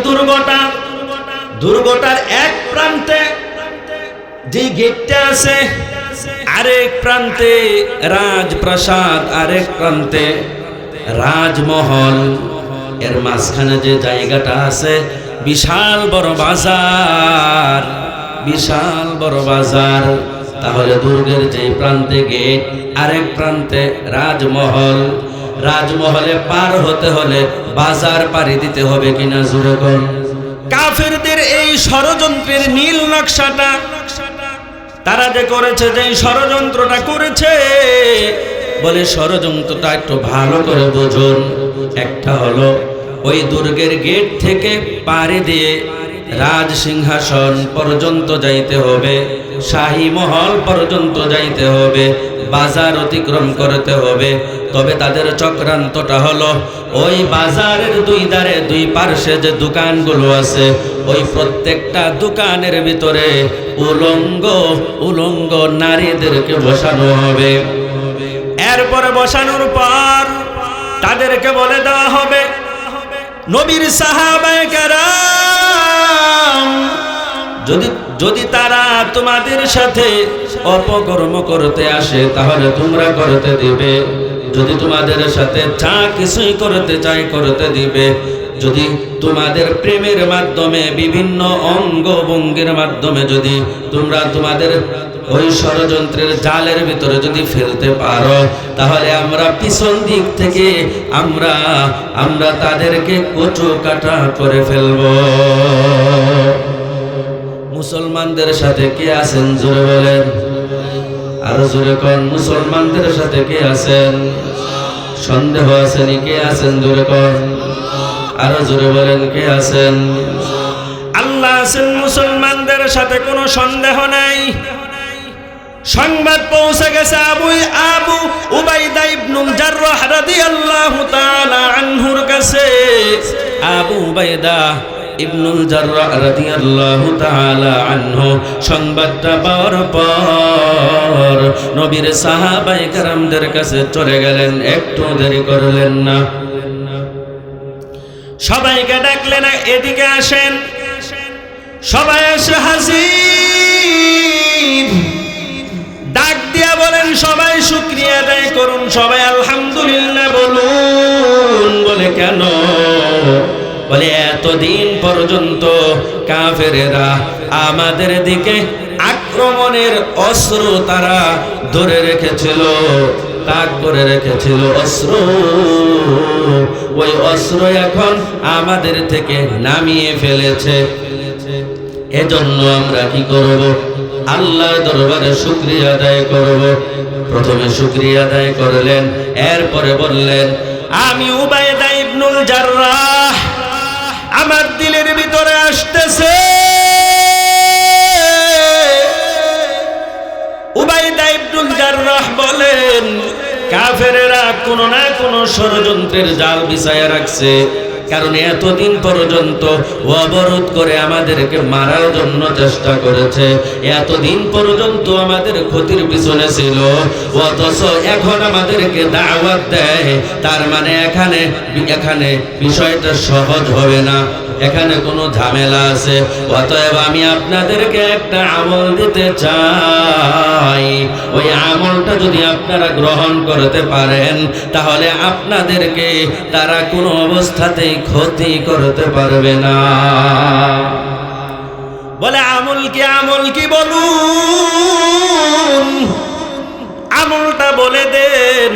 দুর্গটার এক প্রান্তে যে গেটটা আছে, আরেক প্রান্তে রাজপ্রাসাদ, আরেক প্রান্তে রাজমহল, এর মাঝখানে যে জায়গাটা আছে বিশাল বড় বাজার, বিশাল বড় বাজার। তাহলে দুর্গের যে প্রান্তে গেট, আরেক প্রান্তে রাজমহল, রাজমহলে পার হতে হলে বাজার পাড়ি দিতে হবে কিনা জোরে বল। কাফেরদের এই ষড়যন্ত্রের নীল নকশাটা তারা যে করেছে, যে ষড়যন্ত্রটা করেছে, বলে ষড়যন্ত্রটা একটু ভালো করে বুঝুন। একটা হলো ওই দুর্গের গেট থেকে পাড়ি দিয়ে রাজ সিংহাসন পর্যন্ত যাইতে হবে, শাহী মহল পর্যন্ত যাইতে হবে, বাজার অতিক্রম করতে হবে। তবে তাদের চক্রান্তটা হলো ওই বাজারের দুই ধারে দুই পার্শ্বে যে দোকানগুলো আছে, ওই প্রত্যেকটা দোকানের ভিতরে উলঙ্গ উলঙ্গ নারীদেরকে বসানো হবে। এরপরে বসানোর পর তাদেরকে বলে দেওয়া হবে, নবীর সাহাবায়ে কেরাম যদি তারা তোমাদের সাথে অপকর্ম করতে আসে তাহলে তোমরা করতে দিবে, যদি তোমাদের সাথে যা কিছুই করতে চাই করতে দিবে, যদি তোমাদের প্রেমের মাধ্যমে বিভিন্ন অঙ্গভঙ্গির মাধ্যমে যদি তোমরা তোমাদের ওই ষড়যন্ত্রের জালের ভিতরে যদি ফেলতে পারো, তাহলে আমরা পিছন দিক থেকে আমরা তাদেরকে কচু কাটা করে ফেলব। মুসলমানদের সাথে কে আছেন জোরে বলেন, আরো জোরে কোন, মুসলমানদের সাথে কে আছেন? সন্দেহ আছেন? কে আছেন জোরে কোন, আরো জোরে বলেন, কে আছেন? আল্লাহ আছেন মুসলমানদের সাথে, কোনো সন্দেহ নাই। সংবাদ পৌঁছে গেছে আবু উবাইদা ইবনুল জাররাহ রাদিয়াল্লাহু তাআলা আনহুর কাছে। আবু উবাইদা ইবনুল জাররাহ রাদিয়াল্লাহু তাআলা আনহু সংবাদটা পাওয়ার পর নবীর সাহাবায়ে কেরামদের কাছে চলে গেলেন, একটু দেরি করলেন না। সবাইকে ডাকলেন, এদিকে আসেন। সবাই এসে হাজির। ডাক দিয়া বলেন, সবাই শুকরিয়া আদায় করুন, সবাই আলহামদুলিল্লাহ বলুন। বলে কেন? বলে এতদিন পর্যন্ত কাফেরেরা আমাদের দিকে আক্রমণের অস্ত্র তারা ধরে রেখেছিল, তাক করে রেখেছিল অস্ত্র, ওই অস্ত্র এখন আমাদের থেকে নামিয়ে ফেলেছে। এজন্য আমরা কি করব? আল্লাহ দরবারে শুকরিয়া আদায় করব। প্রথমে শুকরিয়া আদায় করলেন, এরপরে বললেন, আমি উবাইদা ইবনুল জাররাহ, আমার দিলের ভিতরে আসতেছে উবাইদা ইবনুল জাররাহ বলেন, কাফেরেরা কোনো না কোনো ষড়যন্ত্রের জাল বিছায়া রাখছে, কারণ এতদিন পর্যন্ত অবরোধ করে আমাদেরকে মারার জন্য চেষ্টা করেছে, এতদিন পর্যন্ত আমাদের ক্ষতির পিছনে ছিল, অথচ এখন আমাদেরকে দাওয়াত দেয়। তার মানে এখানে বিষয়টা সহজ হবে না, এখানে কোনো ঝামেলা আছে। অতএব আমি আপনাদেরকে একটা আমল দিতে চাই, ওই আমলটা যদি আপনারা গ্রহণ করতে পারেন তাহলে আপনাদেরকে তারা কোনো অবস্থাতেই ক্ষতি করতে পারবে না। বলে আমল কি বলুন, আমলটা বলে দেন।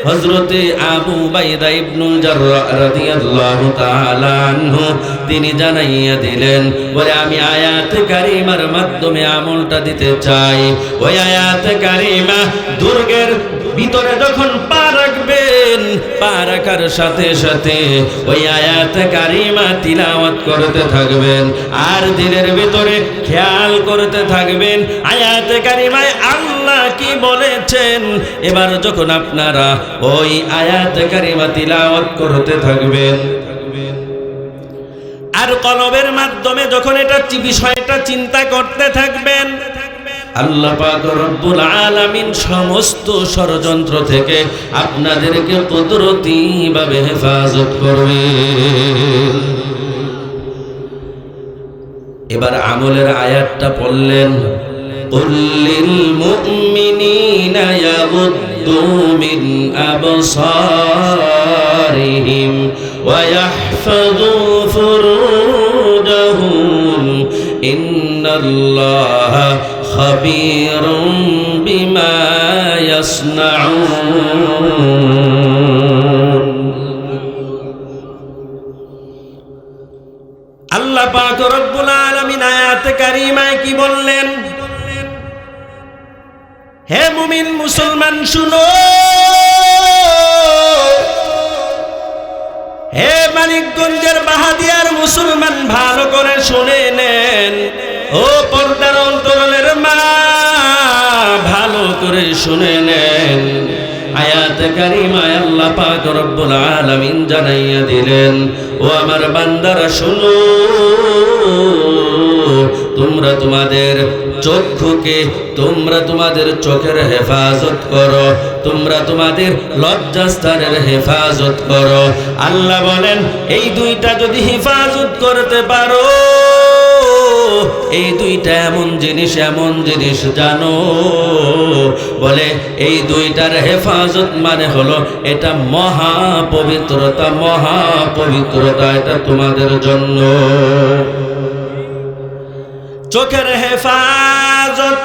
হযরতে আবু উবাইদা ইবনুল জাররাহ রাদিয়াল্লাহু তাআলা আনহু তিনি জানাইয়া দিলেন, বলে আমি আয়াতে কারিমার মাধ্যমে আমলটা দিতে চাই। ওই আয়াতে কারিমা দুর্গের ভিতরে যখন পা রাখবেন, পা রাখার সাথে সাথে ওই আয়াতে কারিমা তিলাওয়াত করতে থাকবেন, আর দিলের ভিতরে খেয়াল করতে থাকবেন আয়াতে কারিমায় আল্লাহ কি বলেছেন। এবার যখন আপনারা ওই আয়াতে কারিমা তিলাওয়াত করতে থাকবেন আর কলবের মাধ্যমে যখন এটা বিষয়টা চিন্তা করতে থাকবেন, আল্লাহ পাক রব্বুল আলামিন সমস্ত ষড়যন্ত্র থেকে আপনাদেরকে কুদরতিভাবে হেফাজত করবে। এবার আমলের আয়াতটা পড়লেন, قل للمؤمنين يغضوا من أبصارهم ويحفظوا فروجهم إن الله خبير بما يصنعون। আল্লাহ পাক রব্বুল আলামিন আয়াতে কারিমায় কি বললেন? হে মুমিন মুসলমান শুনো, হে মানিকগঞ্জের বাহাদিয়ার মুসলমান ভালো করে শুনে নেন, ও পর্দার অন্তরালের মা ভালো করে শুনে নেন। আয়াতে কারিমায় আল্লাহ পাক রব্বুল আলামিন জানাইয়া দিলেন, ও আমার বান্দারা শুনো, তোমরা তোমাদের চক্ষুকে, তোমরা তোমাদের চোখের হেফাজত করো, তোমরা তোমাদের লজ্জাস্থানের হেফাজত করো। আল্লাহ বলেন, এই দুইটা যদি হেফাজত করতে পারো, এই দুইটা এমন জিনিস জানো, বলে এই দুইটার হেফাজত মানে হলো এটা মহাপবিত্রতা, এটা তোমাদের জন্য। চোখের হেফাজত,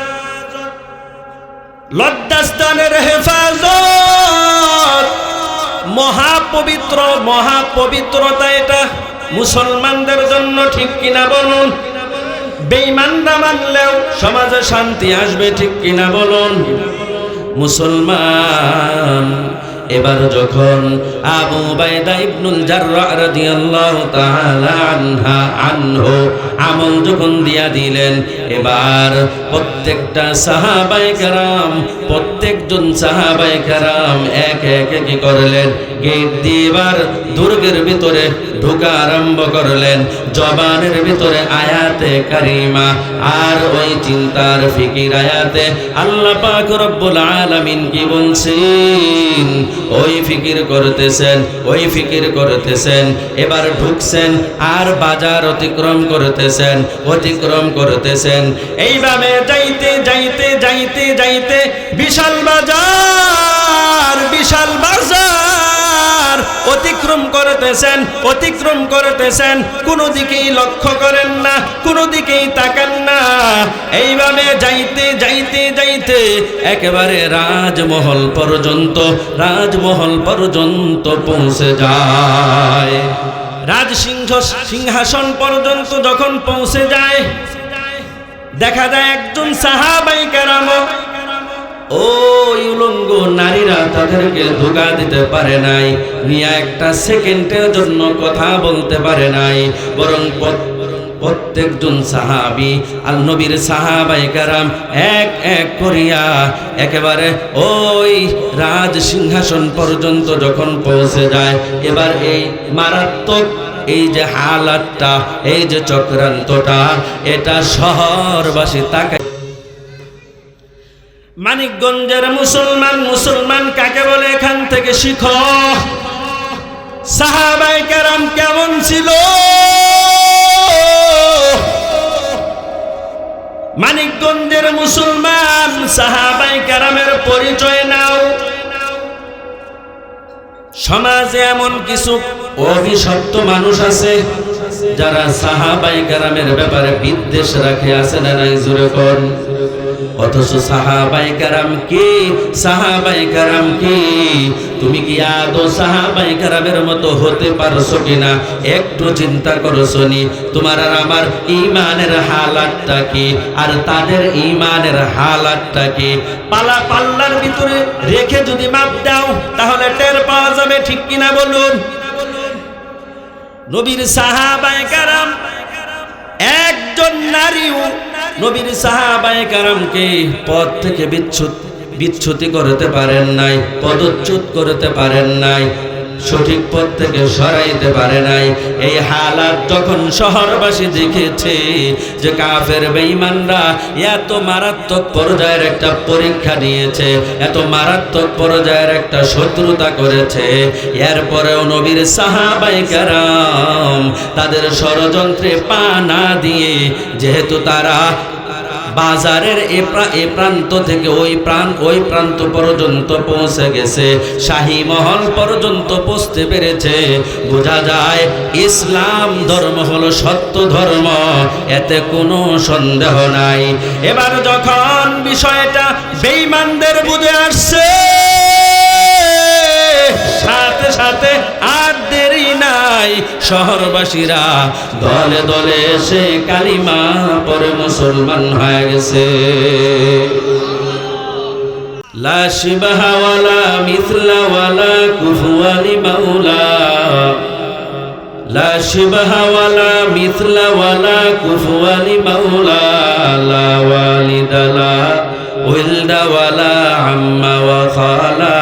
লজ্জাস্থানের হেফাজত, মহাপবিত্রতা, এটা মুসলমানদের জন্য, ঠিক কিনা বলুন? বেঈমানরা মানলেও সমাজে শান্তি আসবে, ঠিক কিনা বলুন? মুসলমান এবার যখন আবু উবাইদা ইবনুল জাররাহ রাদিয়াল্লাহু তাআলা আনহু আমল যখন দিয়া দিলেন, এবার প্রত্যেকটা সাহাবায়ে কেরাম, প্রত্যেকজন সাহাবায়ে কেরাম এক এক কি করলেন? গেট দিয়ে এবার দুর্গের ভিতরে ঢোকা আরম্ভ করলেন। জবানের ভিতরে আয়াতে কারিমা আর ওই চিন্তার ফিকির আয়াতে আল্লাহ পাক রব্বুল আলামিন কি বলছেন, ওই ফিকির করতেছেন। এবার ঢুকছেন আর বাজার অতিক্রম করতেছেন। এইভাবে যাইতে বিশাল বাজার অতিক্রম করতেছেন, কোনো দিকেই লক্ষ্য করেন না, কোনো দিকেই তাকান না। এইভাবে যাইতে একেবারে রাজমহল পর্যন্ত পৌঁছে যায়। সিংহাসন পর্যন্ত যখন পৌঁছে যায়, দেখা যায় একজন সাহাবায়ে কেরাম ওই উলঙ্গ নারীরা তাদেরকে ধোঁকা দিতে পারে নাই, মিয়া একটা সেকেন্ডের জন্য কথা বলতে পারে নাই, বরং প্রত্যেকজন সাহাবী আর নবীর সাহাবায়ে কেরাম এক এক করিয়া একেবারে ওই রাজ সিংহাসন পর্যন্ত যখন পৌঁছে যায়, এবার এই মারাত্মক এই যে হালাতটা, এই যে চক্রান্তটা, এটা শহরবাসী তাকায়। মানিকগঞ্জের মুসলমান কাকে বলে এখান থেকে শিখো। সাহাবায়ে কেরাম কেমন ছিল, মানিকগঞ্জের মুসলমান সাহাবায়ে কেরামের পরিচয় নাও। সমাজে এমন কিছু অভিশপ্ত মানুষ আছে যারা সাহাবায়ে কেরামের ব্যাপারে বিদ্বেষ রাখে, আছে না নাই জোরে কোন? অথচ সাহাবায়ে কেরাম কি, সাহাবায়ে কেরাম কি? তুমি কি আদৌ সাহাবায়ে কেরামের মতো হতে পারছো কিনা একটু চিন্তা করো শুনি। তোমার আর আমার ঈমানের হালাতটা কি, আর তাদের ঈমানের হালাতটা কি? পাল্লার ভিতরে রেখে যদি মাপ দাও তাহলে টের পাওয়া যাবে, ঠিক কিনা বলুন? নবীর সাহাবায়ে কেরাম একজন নারীও নবীর সাহাবায়ে কেরামকে পথ থেকে বিচ্যুতি করতে পারেন নাই, পদচ্যুত করতে পারেন নাই, সঠিক পথ থেকে সরাইতে পারে নাই। এই হালাত যখন শহরবাসী দেখেছে যে কাফের বেঈমানরা এত মারাত্মক পর্যায়ের একটা পরীক্ষা নিয়েছে, এত মারাত্মক পর্যায়ের একটা শত্রুতা করেছে, এরপরেও নবীর সাহাবায়ে কেরাম তাদের ষড়যন্ত্রে পা না দিয়ে, যেহেতু তারা বাজারের এ প্রান্ত থেকে ওই প্রান্ত পর্যন্ত পৌঁছে গেছে, শাহী মহল পর্যন্ত পৌঁছতে পেরেছে, বোঝা যায় ইসলাম ধর্ম হলো সত্য ধর্ম, এতে কোনো সন্দেহ নাই। এবার যখন বিষয়টা বেঈমানদের বুঝে আসছে, সাথে সাথে আর দেরি নাই, শহরবাসীরা দলে দলে এসে কালিমা পড়ে মুসলমান হয়ে গেছে। লা শিবাহা ওয়ালা মিছলা ওয়ালা কুফুয়া লিমাউলা, লা শিবাহা ওয়ালা মিছলা ওয়ালা কুফুয়া লিমাউলা, লা ওয়ালিদা লা ওয়ালদা ওয়ালা আম্মা ওয়া খালা,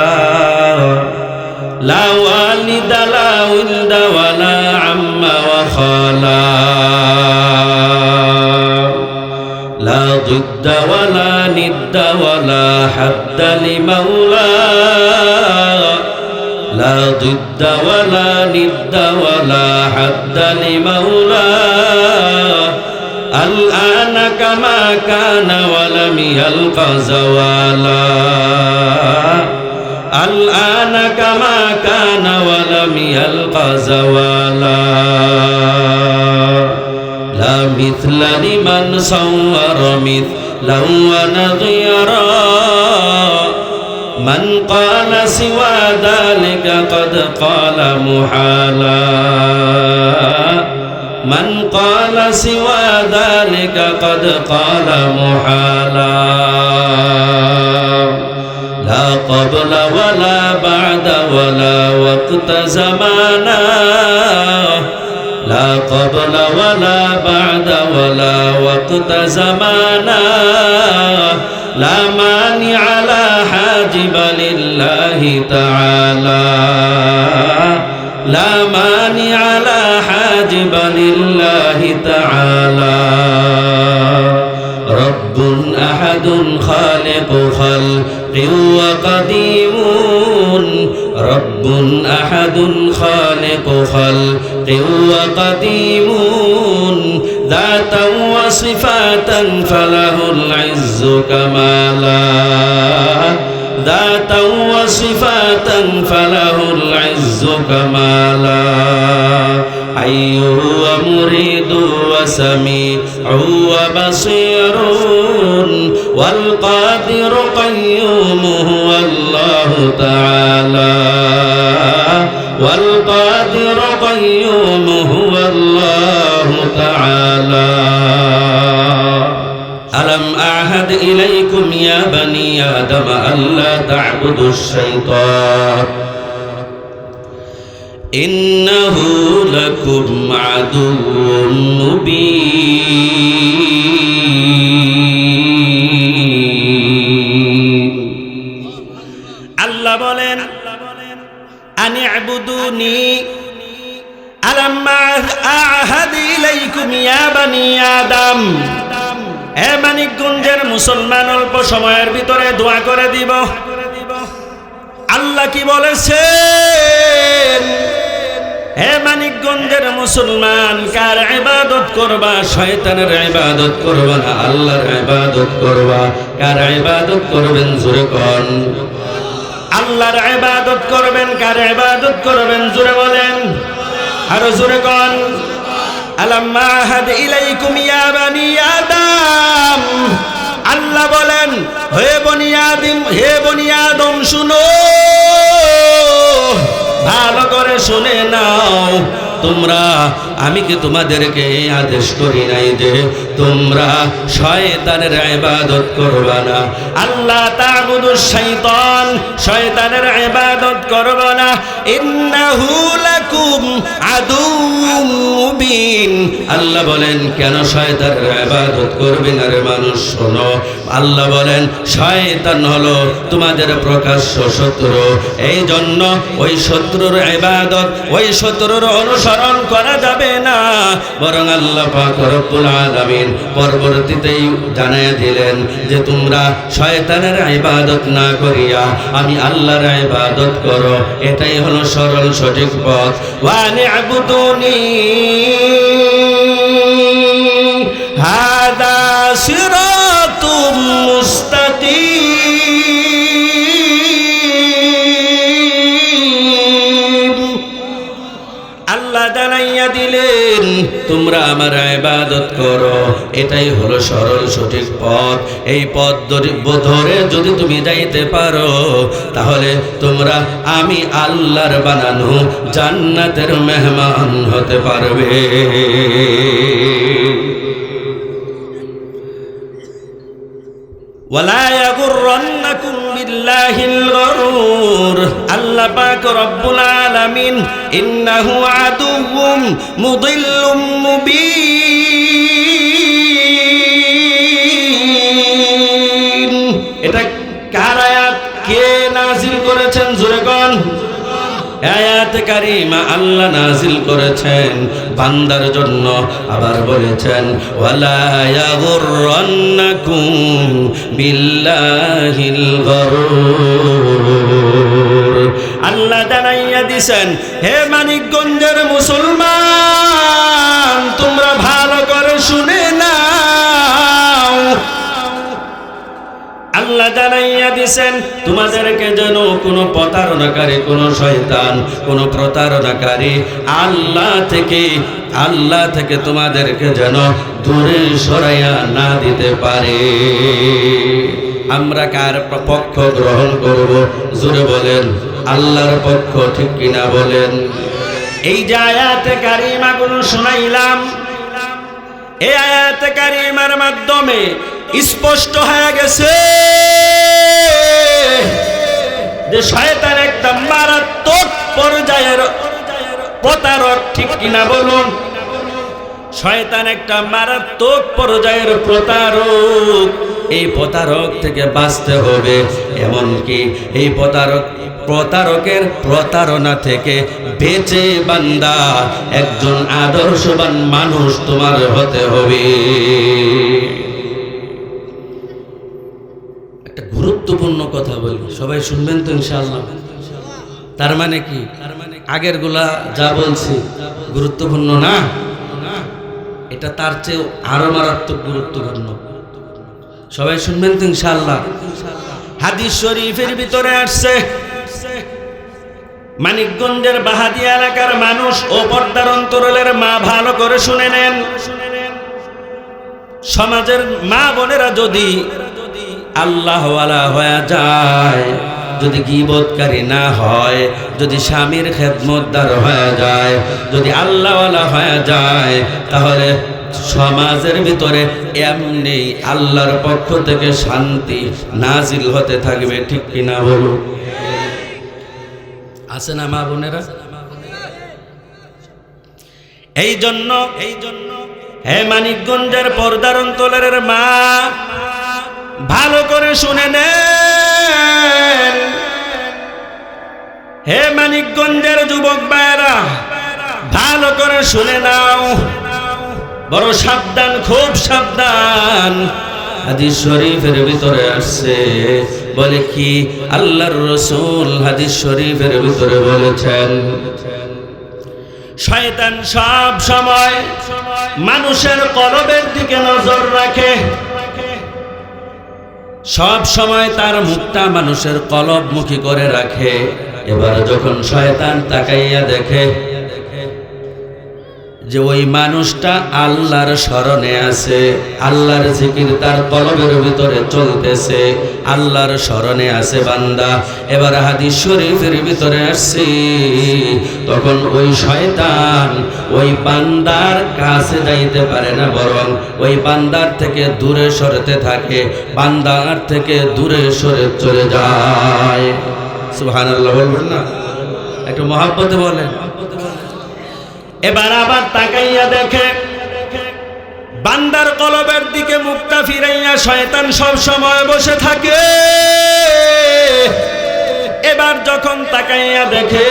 لا والد لا ولد ولا عم وخالا، لا ضد ولا ند ولا حد لمولى، لا ضد ولا ند ولا حد لمولى، الآن كما كان ولم يلق زوالا، الآن كما كان ولم يلق زوالا، لا مثل لمن صور مثلا ونظيرا، من قال سوى ذلك قد قال محالا، من قال سوى ذلك قد قال محالا، لا قبل ولا بعد ولا وقت زمانا، لا قبل ولا بعد ولا وقت زمانا، لا مانع لا حاجب لله تعالى، لا مانع لا حاجب لله تعالى، رب أحد خالق خلق وقديم، رب أحد خالق خلق وقديم، ذاتا وصفاتا فله العز كمالا، ذاتا وصفاتا فله العز كمالا، حي ومريد وسميع وبصير، والقادر قيوم هو الله تعالى، والقادر قيوم هو الله تعالى، আলম আহাদ ইলাইকুম ইয়া বানি আদম আল্লা তা'বুদুশ শাইতান ইন্নাহু লাকুম আদুউম মুবিন। আল্লাহ বলেন আনি আবুদুনি আলাম্মা আহাদ ইলাইকুম ইয়া বানি আদম। হে মানিকগঞ্জের মুসলমান, অল্প সময়ের ভিতরে দোয়া করে দিব। আল্লাহ কি বলেছেন? হে মানিকগঞ্জের মুসলমান, কার ইবাদত করবা? শয়তানের ইবাদত করবা না, আল্লাহর ইবাদত করবা। কার ইবাদত করবেন? জোরে কোন। আল্লাহর ইবাদত করবেন। কার ইবাদত করবেন? জোরে বলেন, আরো জোরে কোন। আলাম্মা আহাদ ইলাইকুম ইয়া বানি আদম। আল্লাহ বলেন, হে বনি আদম শুনো, ভালো করে শুনে নাও। তোমরা, আমি কি তোমাদেরকে আদেশ করি নাই যে তোমরা শয়তানের ইবাদত করবা না? আল্লাহ তা'বুদুশ শাইতান, শয়তানের ইবাদত করবা না। ইন্নাহু লাকুম আদুউম মুবিন। আল্লাহ বলেন, কেন শয়তানের ইবাদত করবে না রে মানুষ? শোনো, আল্লাহ বলেন শয়তান হলো তোমাদের প্রকাশ্য শত্রু। এই জন্য ওই শত্রুর ইবাদত, ওই শত্রুর অনুসরণ করা যাবে না, বরং আল্লাহ পাক রব্বুল আলামিন পরবর্তীতেই জানায়া দিলেন যে তোমরা শয়তানের ইবাদত না করিয়া আমি আল্লাহর ইবাদত করো। এটাই হলো সরল সঠিক পথ। ওয়া নি'বুদুনি হাদা সিরাতুম মুস্তাকিম। আল্লাহ জানাইয়া দিলেন তোমরা আমার ইবাদত করো, এটাই হলো সরল সঠিক পথ। এই পথ ধরে যদি তুমি যাইতে পারো, তাহলে তোমরা আমি আল্লাহর বানানো জান্নাতের মেহমান হতে পারবে। ওয়ালা ইয়াগুররান্নাকুম বিল্লাহিল গরুর। আল্লাহ পাক রব্বুল আলামিন ইন্নাহু আদুউম মুদিল্লুম মুবিন। এটা কার আয়াত? কে নাযিল করেছেন? জোরে কোন। আয়াত কারিমা আল্লাহ নাযিল করেছেন বান্দার জন্য। আবার বলেছেন ওয়ালা ইয়াগুররান্নাকুম বিল্লাহিল গরুর। আল্লাহ জানাইয়া দিছেন, হে মানিকগঞ্জের মুসলমান, তোমরা ভালো করে শুনে নাও। আল্লাহ জানাইয়া দিছেন তোমাদেরকে যেন কোনো প্রতারণাকারী, কোনো শয়তান, কোনো প্রতারণাকারী আল্লাহ থেকে তোমাদেরকে যেন দূরে সরাইয়া না দিতে পারে। আমরা কার পক্ষ গ্রহণ করব? জোরে বলেন, আল্লাহর পক্ষ। ঠিক কিনা বলেন? এই যে আয়াতে কারিমাগুলো শুনাইলাম, এই আয়াতে কারিমার মাধ্যমে স্পষ্ট হয়ে গেছে যে শয়তান একটা মারাত্মক পর্যায়ের প্রতারক। ঠিক কিনা বলুন? শয়তান একটা মারাত্মক পর্যায়ের প্রতারক। এই প্রতারক থেকে বাঁচতে হবে। এমনকি এই প্রতারকের প্রতারণা থেকে বেঁচে বান্দা একজন আদর্শবান মানুষ তোমার হতে হবে। একটা গুরুত্বপূর্ণ কথা বলি, সবাই শুনবেন তো ইনশাআল্লাহ? তার মানে কি? আগের গুলা যা বলছি গুরুত্বপূর্ণ না, এটা তার চেয়ে আরো মারাত্মক গুরুত্বপূর্ণ। সবাই শুনবেন তো ইনশাআল্লাহ? হাদিস শরীফের ভিতরে আসছে, মানিকগঞ্জের বাহাদিয়া এলাকার মানুষ ও পর্দার অন্তরালের মা ভালো করে শুনে নেন। সমাজের মা বোনেরা যদি আল্লাহওয়ালা হয়ে যায়, যদি গীবতকারী না হয়, যদি স্বামীর খেদমতদার হয়ে যায়, যদি আল্লাহওয়ালা হয়ে যায়, তাহলে সমাজের ভিতরে এমনি আল্লাহর পক্ষ থেকে শান্তি নাজিল হতে থাকবে, ঠিক কিনা বলুন? আছে না মা বোনেরা? এই জন্য হে মানিকগঞ্জের পর্দার অন্তরের মা, ভালো করে শুনে নেন। হে মানিকগঞ্জের যুবক ভাইরা, ভালো করে শুনে নাও, বড় সাবধান, খুব সাবধান। হাদিস শরীফের ভিতরে আসছে, বলে কি আল্লাহর রাসূল হাদিস শরীফের ভিতরে বলেছেন, শয়তান সব সময় মানুষের কলবের দিকে নজর রাখে, সব সময় তার মুখটা মানুষের কলবমুখী করে রাখে। এবার যখন শয়তান তাকাইয়া দেখে যে ওই মানুষটা আল্লাহর স্মরণে আছে, আল্লাহর জিকির তার কলবের ভিতরে চলতেছে, আল্লাহর স্মরণে আছে বান্দা, এবার হাদিস শরীফের ভিতরে আসছে, তখন ওই শয়তান ওই বান্দার কাছে যাইতে পারে না, বরং ওই বান্দার থেকে দূরে সরতে থাকে, বান্দার থেকে দূরে সরে চলে যায়। সুবহানাল্লাহ বলবেন না? একটু মহব্বতে বলেন। এবার আবার তাকাইয়া দেখে বান্দার কলবের দিকে মুখটা ফিরাইয়া শয়তান সব সময় বসে থাকে। এবার যখন তাকাইয়া দেখে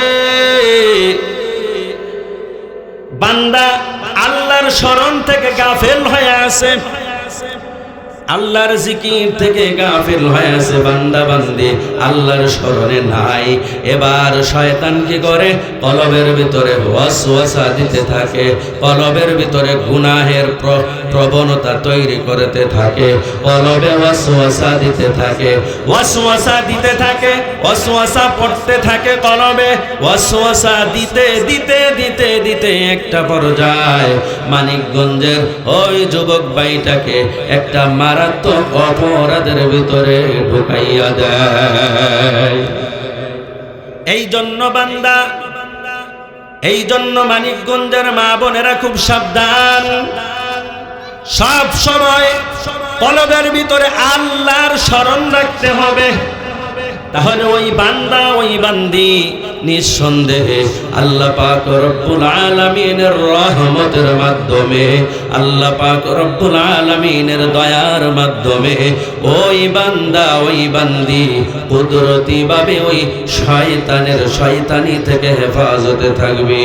বান্দা আল্লাহর স্মরণ থেকে গাফেল হয়ে আছে, আল্লাহর জিকির থেকে গাফিল হয়ে আছে, বান্দা বান্দি আল্লাহর স্মরণে নাই। এবার শয়তান কি করে, কলবের ভিতরে ওয়াসওয়াসা দিতে থাকে, কলবের ভিতরে গুনাহের প্রবণতা তৈরি করতে থাকে, কলবে ওয়াসওয়াসা দিতে থাকে, ওয়াসওয়াসা দিতে থাকে, ওয়াসওয়াসা পড়তে থাকে কলবে, ওয়াসওয়াসা দিতে দিতে দিতে দিতে একটা পর্যায়ে মানিকগঞ্জের ওই যুবক ভাইটাকে একটা মারাত্মক অপরাধের ভিতরে ঢুকাইয়া দেয়। এই জন্য বান্দা, এই জন্য মানিকগঞ্জের মা বোনেরা খুব সাবধান, সব সময় কলবের ভিতরে আল্লাহর স্মরণ রাখতে হবে। তাহলে ওই বান্দা ওই বান্দি নিঃসন্দেহে আল্লাহ পাক রব্বুল আলামিনের রহমতের মাধ্যমে, আল্লাহ পাক রব্বুল আলামিনের দয়ার মাধ্যমে ওই বান্দা ওই বান্দি কুদরতি ভাবে ওই শয়তানের শয়তানি থেকে হেফাজতে থাকবে।